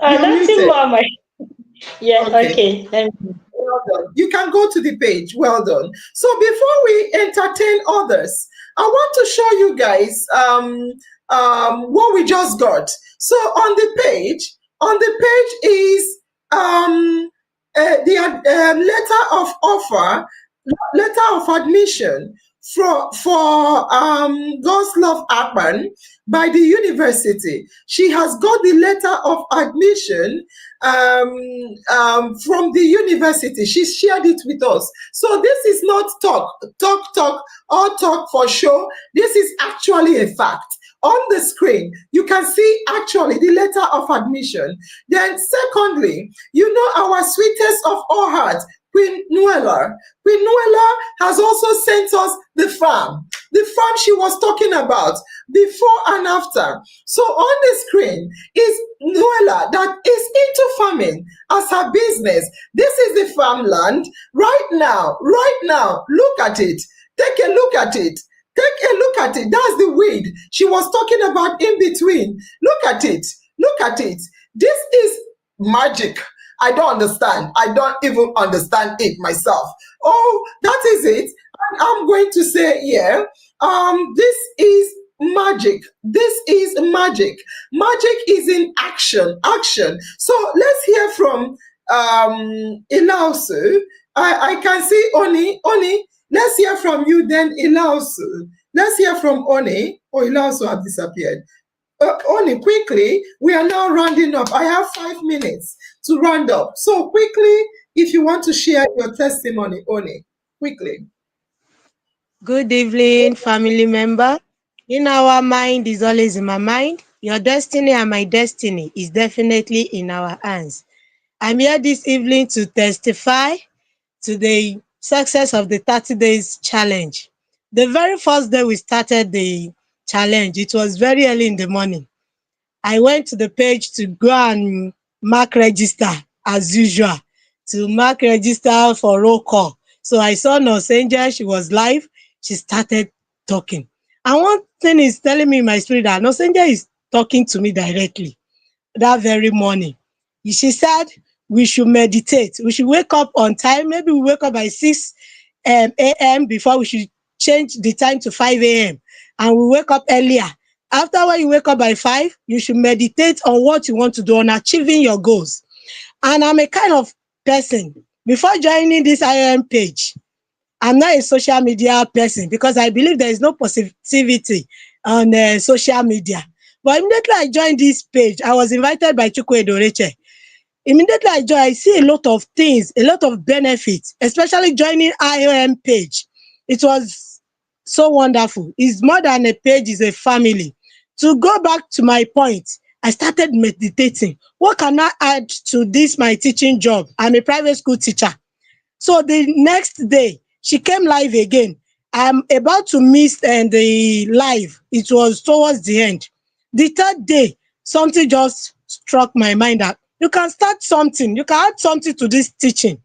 Nothing more, my. Yeah, okay. Well done. You can go to the page. Well done. So before we entertain others, I want to show you guys what we just got. So on the page is the letter of offer, letter of admission for God's Love Akpan by the university. She has got the letter of admission from the university. She shared it with us. So this is not talk or talk for show. This is actually a fact. On the screen, you can see actually the letter of admission. Then secondly, you know our sweetest of all hearts, Queen Nuella. Queen Nuella has also sent us the farm she was talking about, before and after. So on the screen is Nuella that is into farming as her business. This is the farmland right now. Look at it. Take a look at it. Take a look at it. That's the weed she was talking about in between. Look at it. Look at it. This is magic. I don't understand. I don't even understand it myself. Oh, that is it. And I'm going to say here, this is magic. This is magic. Magic is in action. Action. So let's hear from Ilausu. I can see Oni. Let's hear from you then, Ilausu. Let's hear from Oni. Oh, Ilausu have disappeared. Oni, quickly, we are now rounding up. I have 5 minutes to round up. So quickly, if you want to share your testimony, Oni, quickly. Good evening, family member. In our mind is always in my mind. Your destiny and my destiny is definitely in our hands. I'm here this evening to testify to the success of the 30 days challenge. The very first day we started the challenge, it was very early in the morning. I went to the page to go and mark register as usual, to mark register for roll call. So I saw Nurse Angel, she was live, she started talking. And one thing is telling me in my spirit that Nurse Angel is talking to me directly that very morning. She said we should meditate. We should wake up on time. Maybe we wake up by 6 a.m. before we should change the time to 5 a.m. And we wake up earlier. After when you wake up by 5, you should meditate on what you want to do, on achieving your goals. And I'm a kind of person, before joining this IOM page, I'm not a social media person because I believe there is no positivity on social media. But immediately I joined this page, I was invited by Chukwu Edoreche. Immediately I joined, I see a lot of things, a lot of benefits, especially joining IOM page. It was so wonderful. It's more than a page, it's a family. To go back to my point, I started meditating. What can I add to this, my teaching job? I'm a private school teacher. So the next day, she came live again. I'm about to miss the live. It was towards the end. The third day, something just struck my mind that you can start something. You can add something to this teaching.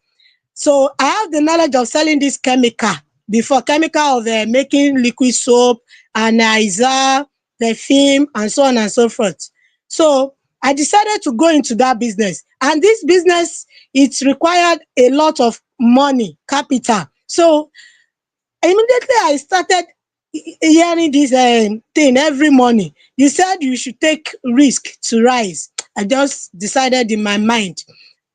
So I have the knowledge of selling this chemical before, chemical of making liquid soap, and perfume, and so on and so forth. So I decided to go into that business. And this business, it required a lot of money, capital. So immediately I started hearing this thing every morning. You said you should take risk to rise. I just decided in my mind.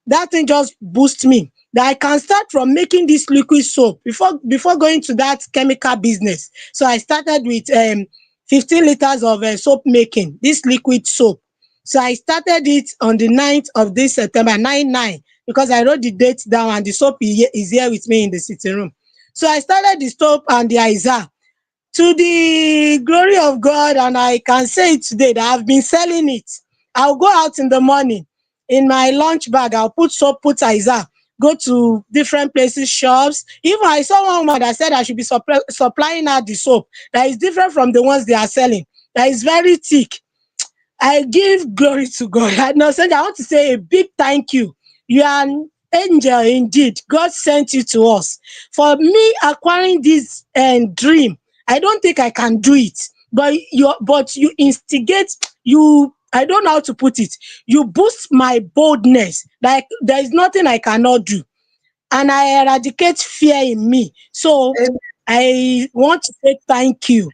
That thing just boosted me that I can start from making this liquid soap before going to that chemical business. So I started with 15 liters of soap making, this liquid soap. So I started it on the 9th of this September, 9/9, because I wrote the date down and the soap is here with me in the sitting room. So I started the soap and the Isa to the glory of God, and I can say it today that I've been selling it. I'll go out in the morning in my lunch bag, I'll put soap, put Isa, go to different places, shops. Even I saw one woman that said I should be supplying her the soap that is different from the ones they are selling, that is very thick. I give glory to God. I want to say a big thank you. You are an angel indeed. God sent you to us. For me acquiring this dream, I don't think I can do it. But you instigate, I don't know how to put it. You boost my boldness. Like there is nothing I cannot do. And I eradicate fear in me. So I want to say thank you.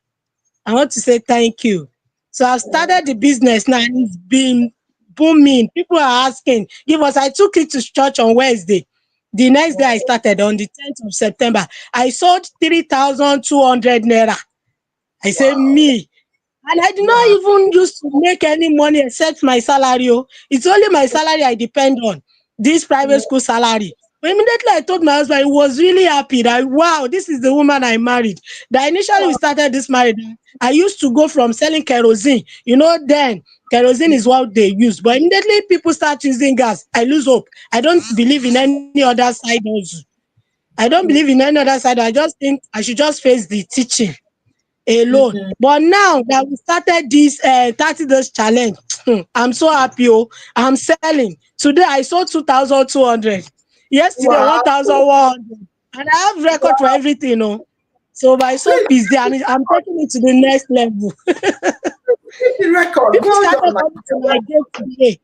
I want to say thank you. So I've started the business now and it's been booming. People are asking, give us. I took it to church on Wednesday. The next day I started on the 10th of September. I sold 3,200 naira. I said, me. And I did not even used to make any money except my salary. It's only my salary I depend on, this private school salary. But immediately I told my husband, he was really happy that, wow, this is the woman I married. That initially we started this marriage, I used to go from selling kerosene. Then kerosene is what they use. But immediately people start using gas, I lose hope. I don't believe in any other side also. I don't believe in any other side. I just think I should just face the teaching alone. Mhm. But now that we started this 30 days challenge, I'm so happy. Oh, I'm selling. Today I sold 2,200. Yesterday Wow. 1,100. And I have record for everything. Oh. So my soap Please is there and I'm taking it to the next level. keep the record. People Well started done, my coming to dear. my gate today.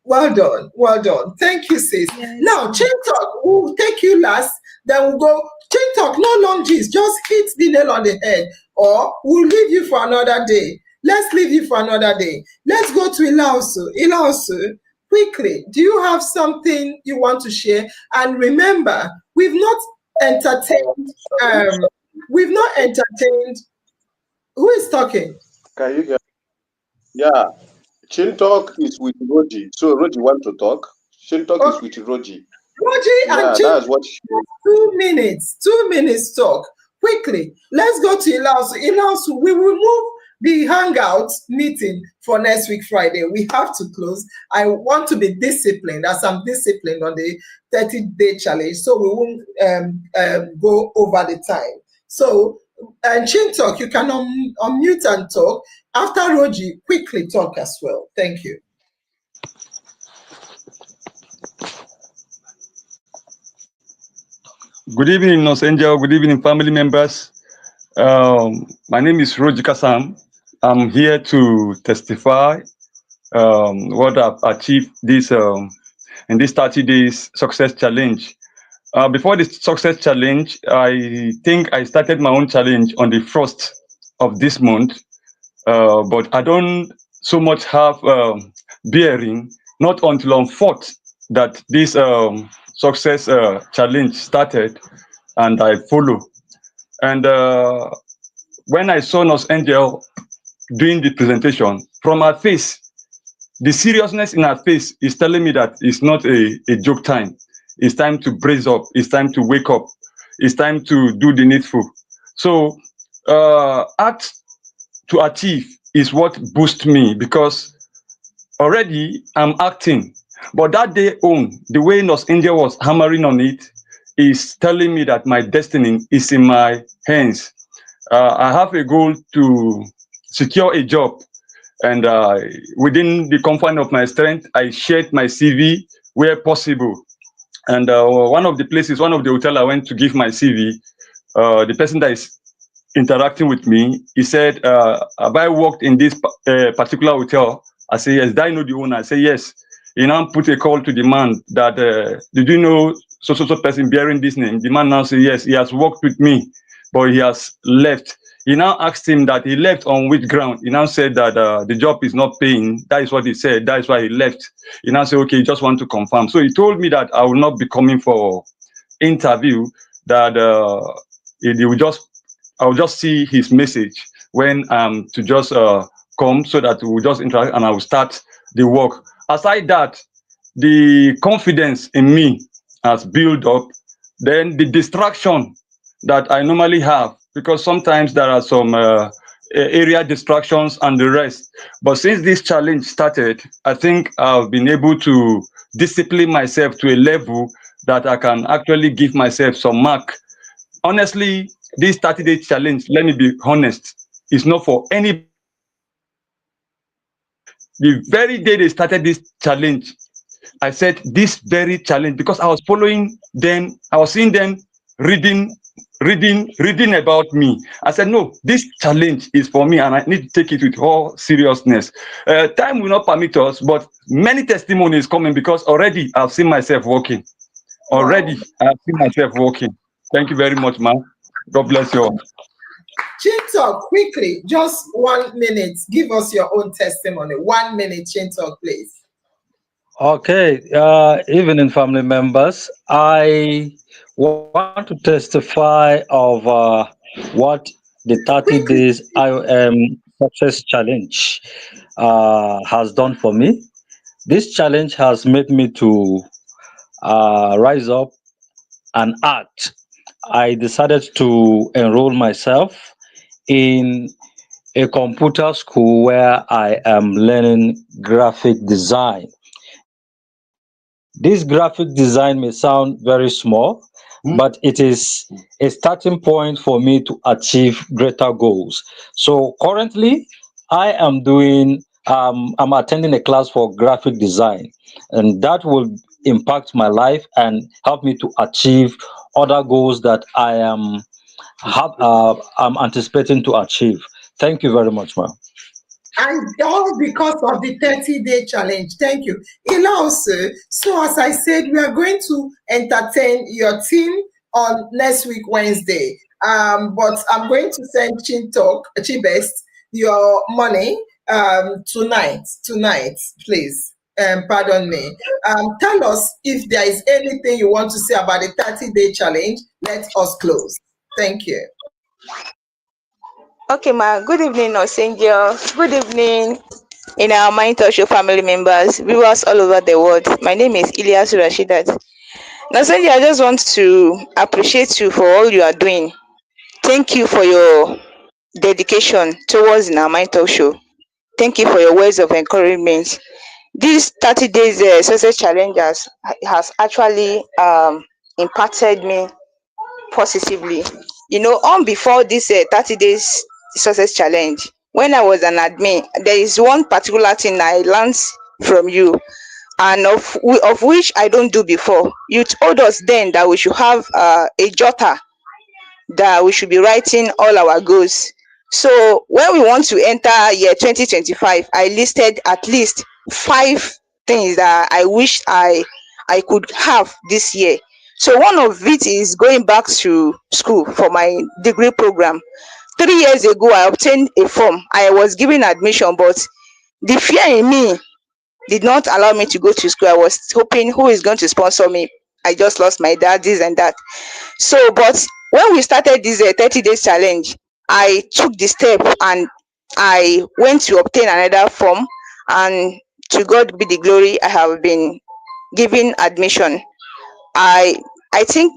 Well done. Well done. Thank you, sis. Yes. Now, Chain Talk, we'll take you last. Then we'll go. Chain Talk, no long gist. Just hit the nail on the head. Or we'll leave you for another day. Let's leave you for another day. Let's go to Ilausu. Ilausu, quickly, do you have something you want to share? And remember, entertained, we've not entertained. Who is talking? Can you get? Yeah, Chin Talk is with Roji. So Roji want to talk. Chin Talk is Okay. with Roji. Roji and Yeah, Chin, that's what she. 2 minutes. 2 minutes talk. Quickly, let's go to Ilausu. Ilausu, we will move the hangout meeting for next week, Friday. We have to close. I want to be disciplined as I'm disciplined on the 30-day challenge, so we won't go over the time. So, and Chin Talk, you can unmute and talk. After Roji, quickly talk as well. Thank you. Good evening, Nurse Angel. Good evening, family members. My name is Roji Kasam. I'm here to testify what I've achieved in this 30 days success challenge. Before the success challenge, I think I started my own challenge on the 1st of this month, but I don't so much have bearing, not until on 4th that this success challenge started, and I follow. And when I saw Nurse Angel doing the presentation, from her face, the seriousness in her face is telling me that it's not a joke time. It's time to brace up. It's time to wake up. It's time to do the needful. So act to achieve is what boosts me, because already I'm acting. But that day on, the way Nurse Angel was hammering on it is telling me that my destiny is in my hands. I have a goal to secure a job, and within the confine of my strength, I shared my CV where possible. And one of the hotel I went to give my CV, the person that is interacting with me, he said, have I worked in this particular hotel? I say, yes. Do I know the owner? I say, yes. He now put a call to the man that, did you know so person bearing this name? The man now say, yes, he has worked with me, but he has left. He now asked him that he left on which ground. He now said that the job is not paying. That is what he said. That is why he left. He now said, okay, he just want to confirm. So he told me that I will not be coming for interview, that he will just, I'll just see his message when to just come, so that we'll just interact and I will start the work. Aside that, the confidence in me has built up. Then the distraction that I normally have, because sometimes there are some area distractions and the rest. But since this challenge started, I think I've been able to discipline myself to a level that I can actually give myself some mark. Honestly, this 30-day challenge, let me be honest, is not for any. The very day they started this challenge, I said this very challenge, because I was following them, I was seeing them reading about me. I said, no, this challenge is for me and I need to take it with all seriousness. Time will not permit us, but many testimonies coming, because already I've seen myself working. Already I've seen myself working. Thank you very much, man. God bless you all. Chin Talk, quickly, just 1 minute. Give us your own testimony. 1 minute, Chin Talk, please. Okay, evening family members. I want to testify of what the 30 days IOM Success Challenge has done for me. This challenge has made me to rise up and act. I decided to enroll myself in a computer school where I am learning graphic design. This graphic design may sound very small, but it is a starting point for me to achieve greater goals. So currently, I'm attending a class for graphic design, and that will impact my life and help me to achieve other goals that I'm anticipating to achieve. Thank you very much, ma'am. And all because of the 30-day challenge. Thank you. Ilause, so as I said, we are going to entertain your team on next week, Wednesday. But I'm going to send Chibest, your money tonight, please. Pardon me. Tell us if there is anything you want to say about the 30-day challenge. Let us close. Thank you. Okay, ma. Good evening, Osingio. Good evening, in our Mind Talk Show family members, viewers all over the world. My name is Ilyas Rashidat. Nasenji, I just want to appreciate you for all you are doing. Thank you for your dedication towards in our Mind Talk Show. Thank you for your words of encouragement. This 30 days success challenge has actually impacted me positively. On before this 30 days success challenge, when I was an admin, there is one particular thing I learned from you, and of which I don't do before. You told us then that we should have a jotter, that we should be writing all our goals. So when we want to enter year 2025, I listed at least 5 things that I wish I could have this year. So one of it is going back to school for my degree program. 3 years ago, I obtained a form. I was given admission, but the fear in me did not allow me to go to school. I was hoping, who is going to sponsor me? I just lost my dad, this and that. So, but when we started this 30 days challenge, I took the step and I went to obtain another form. And to God be the glory, I have been given admission. I I think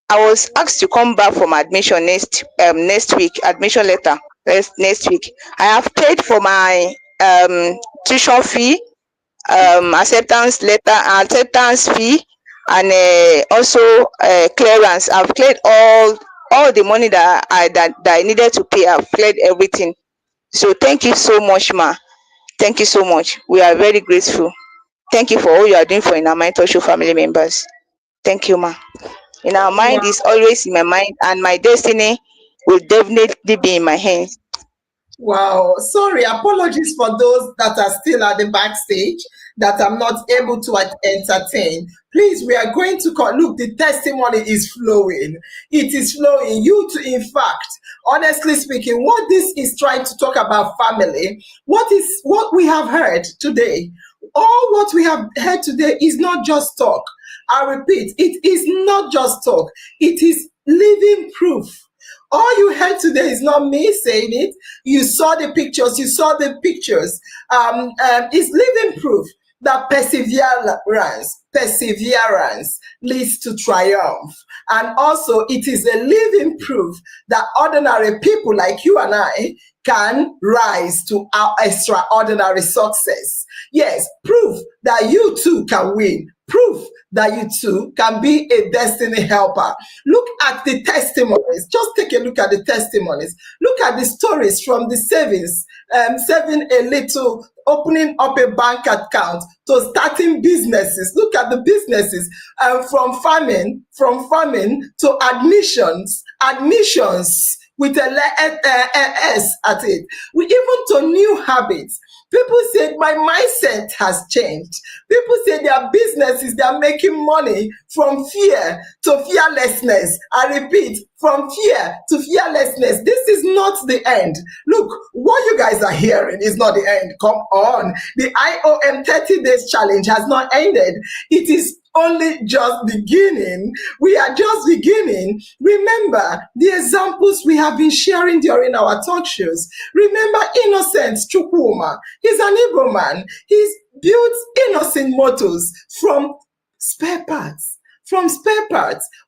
I was asked to come back from admission next week, admission letter next week. I have paid for my tuition fee, acceptance fee, and also clearance. I've cleared all the money that I needed to pay. I've cleared everything. So thank you so much, ma. Thank you so much. We are very grateful. Thank you for all you are doing for in our Mind Talk Show family members. Thank you, ma. In our mind is always in my mind, and my destiny will definitely be in my hands. Wow, sorry, apologies for those that are still at the backstage that I'm not able to entertain. Please, we are going to look, the testimony is flowing. It is flowing. You too, in fact, honestly speaking, what this is trying to talk about family, what we have heard today, all what we have heard today is not just talk. I repeat, it is not just talk. It is living proof. All you heard today is not me saying it. You saw the pictures. You saw the pictures. It's living proof that perseverance leads to triumph. And also, it is a living proof that ordinary people like you and I can rise to our extraordinary success. Yes, proof that you too can win. Proof that you too can be a destiny helper. Look at the testimonies. Just take a look at the testimonies. Look at the stories from the savings, saving a little, opening up a bank account, to starting businesses. Look at the businesses, from farming to admissions with a S at it. We even to new habits. People said my mindset has changed. People say their businesses, they are making money from fear to fearlessness. I repeat, from fear to fearlessness. This is not the end. Look, what you guys are hearing is not the end. Come on. The IOM 30 days challenge has not ended. It is only just beginning. We are just beginning. Remember the examples we have been sharing during our talk shows. Remember Innocent Chukwuma. He's an Igbo man. He's built Innocent Motors from spare parts.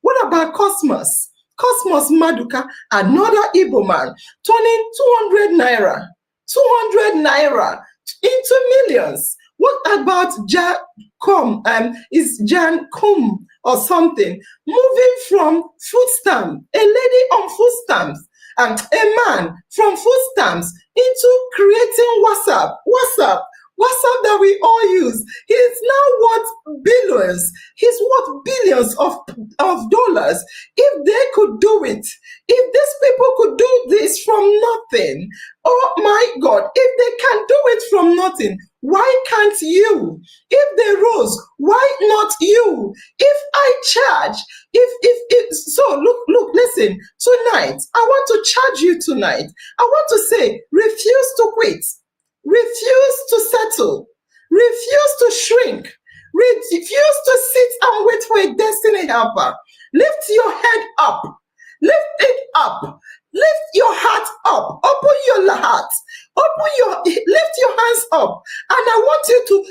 What about Cosmos? Cosmos Maduka, another Igbo man, turning 200 naira into millions. What about is Jan Kum or something? Moving from food stamp, a lady on food stamps, and a man from food stamps into creating WhatsApp that we all use. He's now worth billions. He's worth billions of dollars. If they could do it, if these people could do this from nothing, oh my God, if they can do it from nothing, why can't you? If they rose, why not you? If I charge, so look, listen, tonight, I want to charge you tonight. I want to say, refuse to quit. Refuse to settle. Refuse to shrink. Refuse to sit and wait for a destiny helper. Lift your head up. Lift it up. Lift your heart up. Open your heart. Lift your hands up. And I want you to,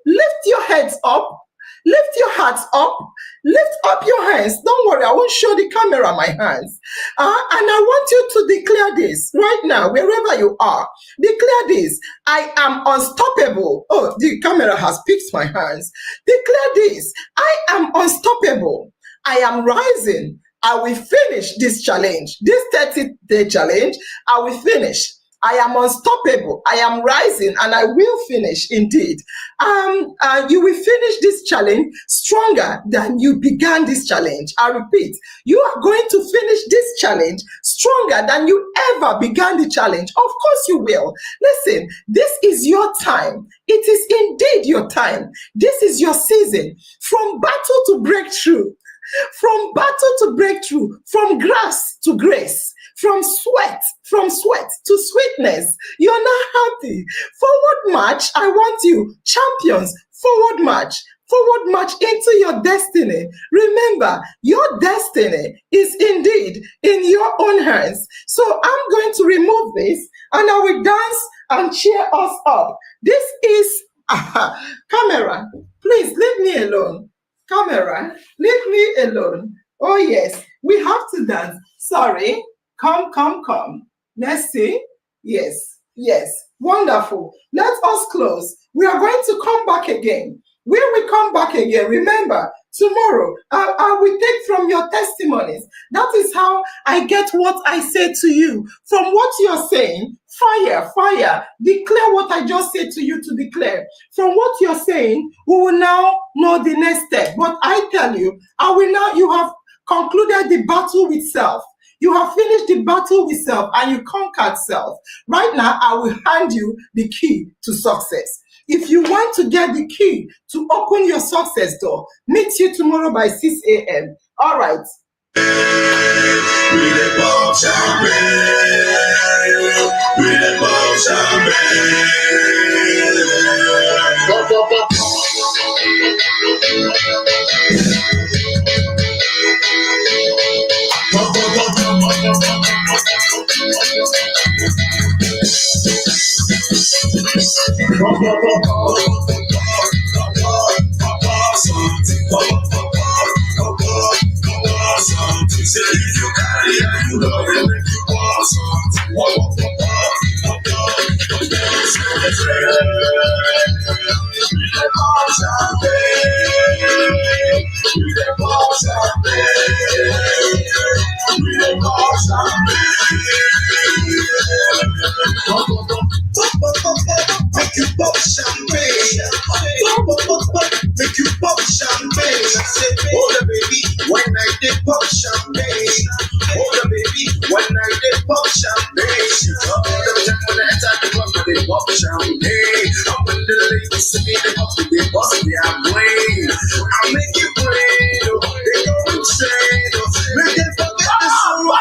lift your heads up. Lift your hearts up. Lift up your hands. Don't worry, I won't show the camera my hands. And I want you to declare this right now, wherever you are. Declare this. I am unstoppable. Oh, the camera has picked my hands. Declare this. I am unstoppable. I am rising. I will finish this challenge. This 30-day challenge, I will finish. I am unstoppable. I am rising and I will finish indeed. You will finish this challenge stronger than you began this challenge. I repeat, you are going to finish this challenge stronger than you ever began the challenge. Of course you will. Listen, this is your time. It is indeed your time. This is your season. From battle to breakthrough. From battle to breakthrough. From grass to grace. From sweat to sweetness. You're not happy. Forward march, I want you, champions, forward march into your destiny. Remember, your destiny is indeed in your own hands. So I'm going to remove this and I will dance and cheer us up. This is, camera, please leave me alone. Camera, leave me alone. Oh yes, we have to dance. Sorry. Come. Let's see. Yes. Wonderful. Let us close. We are going to come back again. When we come back again, remember, tomorrow, I will take from your testimonies. That is how I get what I say to you. From what you're saying, fire. Declare what I just said to you to declare. From what you're saying, we will now know the next step. But I tell you, you have concluded the battle with self. You have finished the battle with self and you conquered self. Right now, I will hand you the key to success. If you want to get the key to open your success door, meet you tomorrow by 6 a.m. All right. Make you pop champagne. Make you pop champagne. I said, hold up, baby, when I did pop champagne. Hold up, baby, when I did pop champagne. Oh, the time when I attack the club, they pop champagne. And when the ladies see me, they pop, they bust their brain. I make you brain, they go insane. Make them forget the sorrow.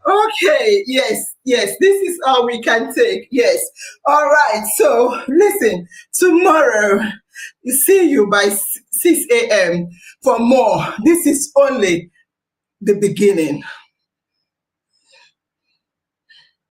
Okay, yes, this is all we can take. Yes. All right. So listen, tomorrow, see you by 6 a.m. for more. This is only the beginning.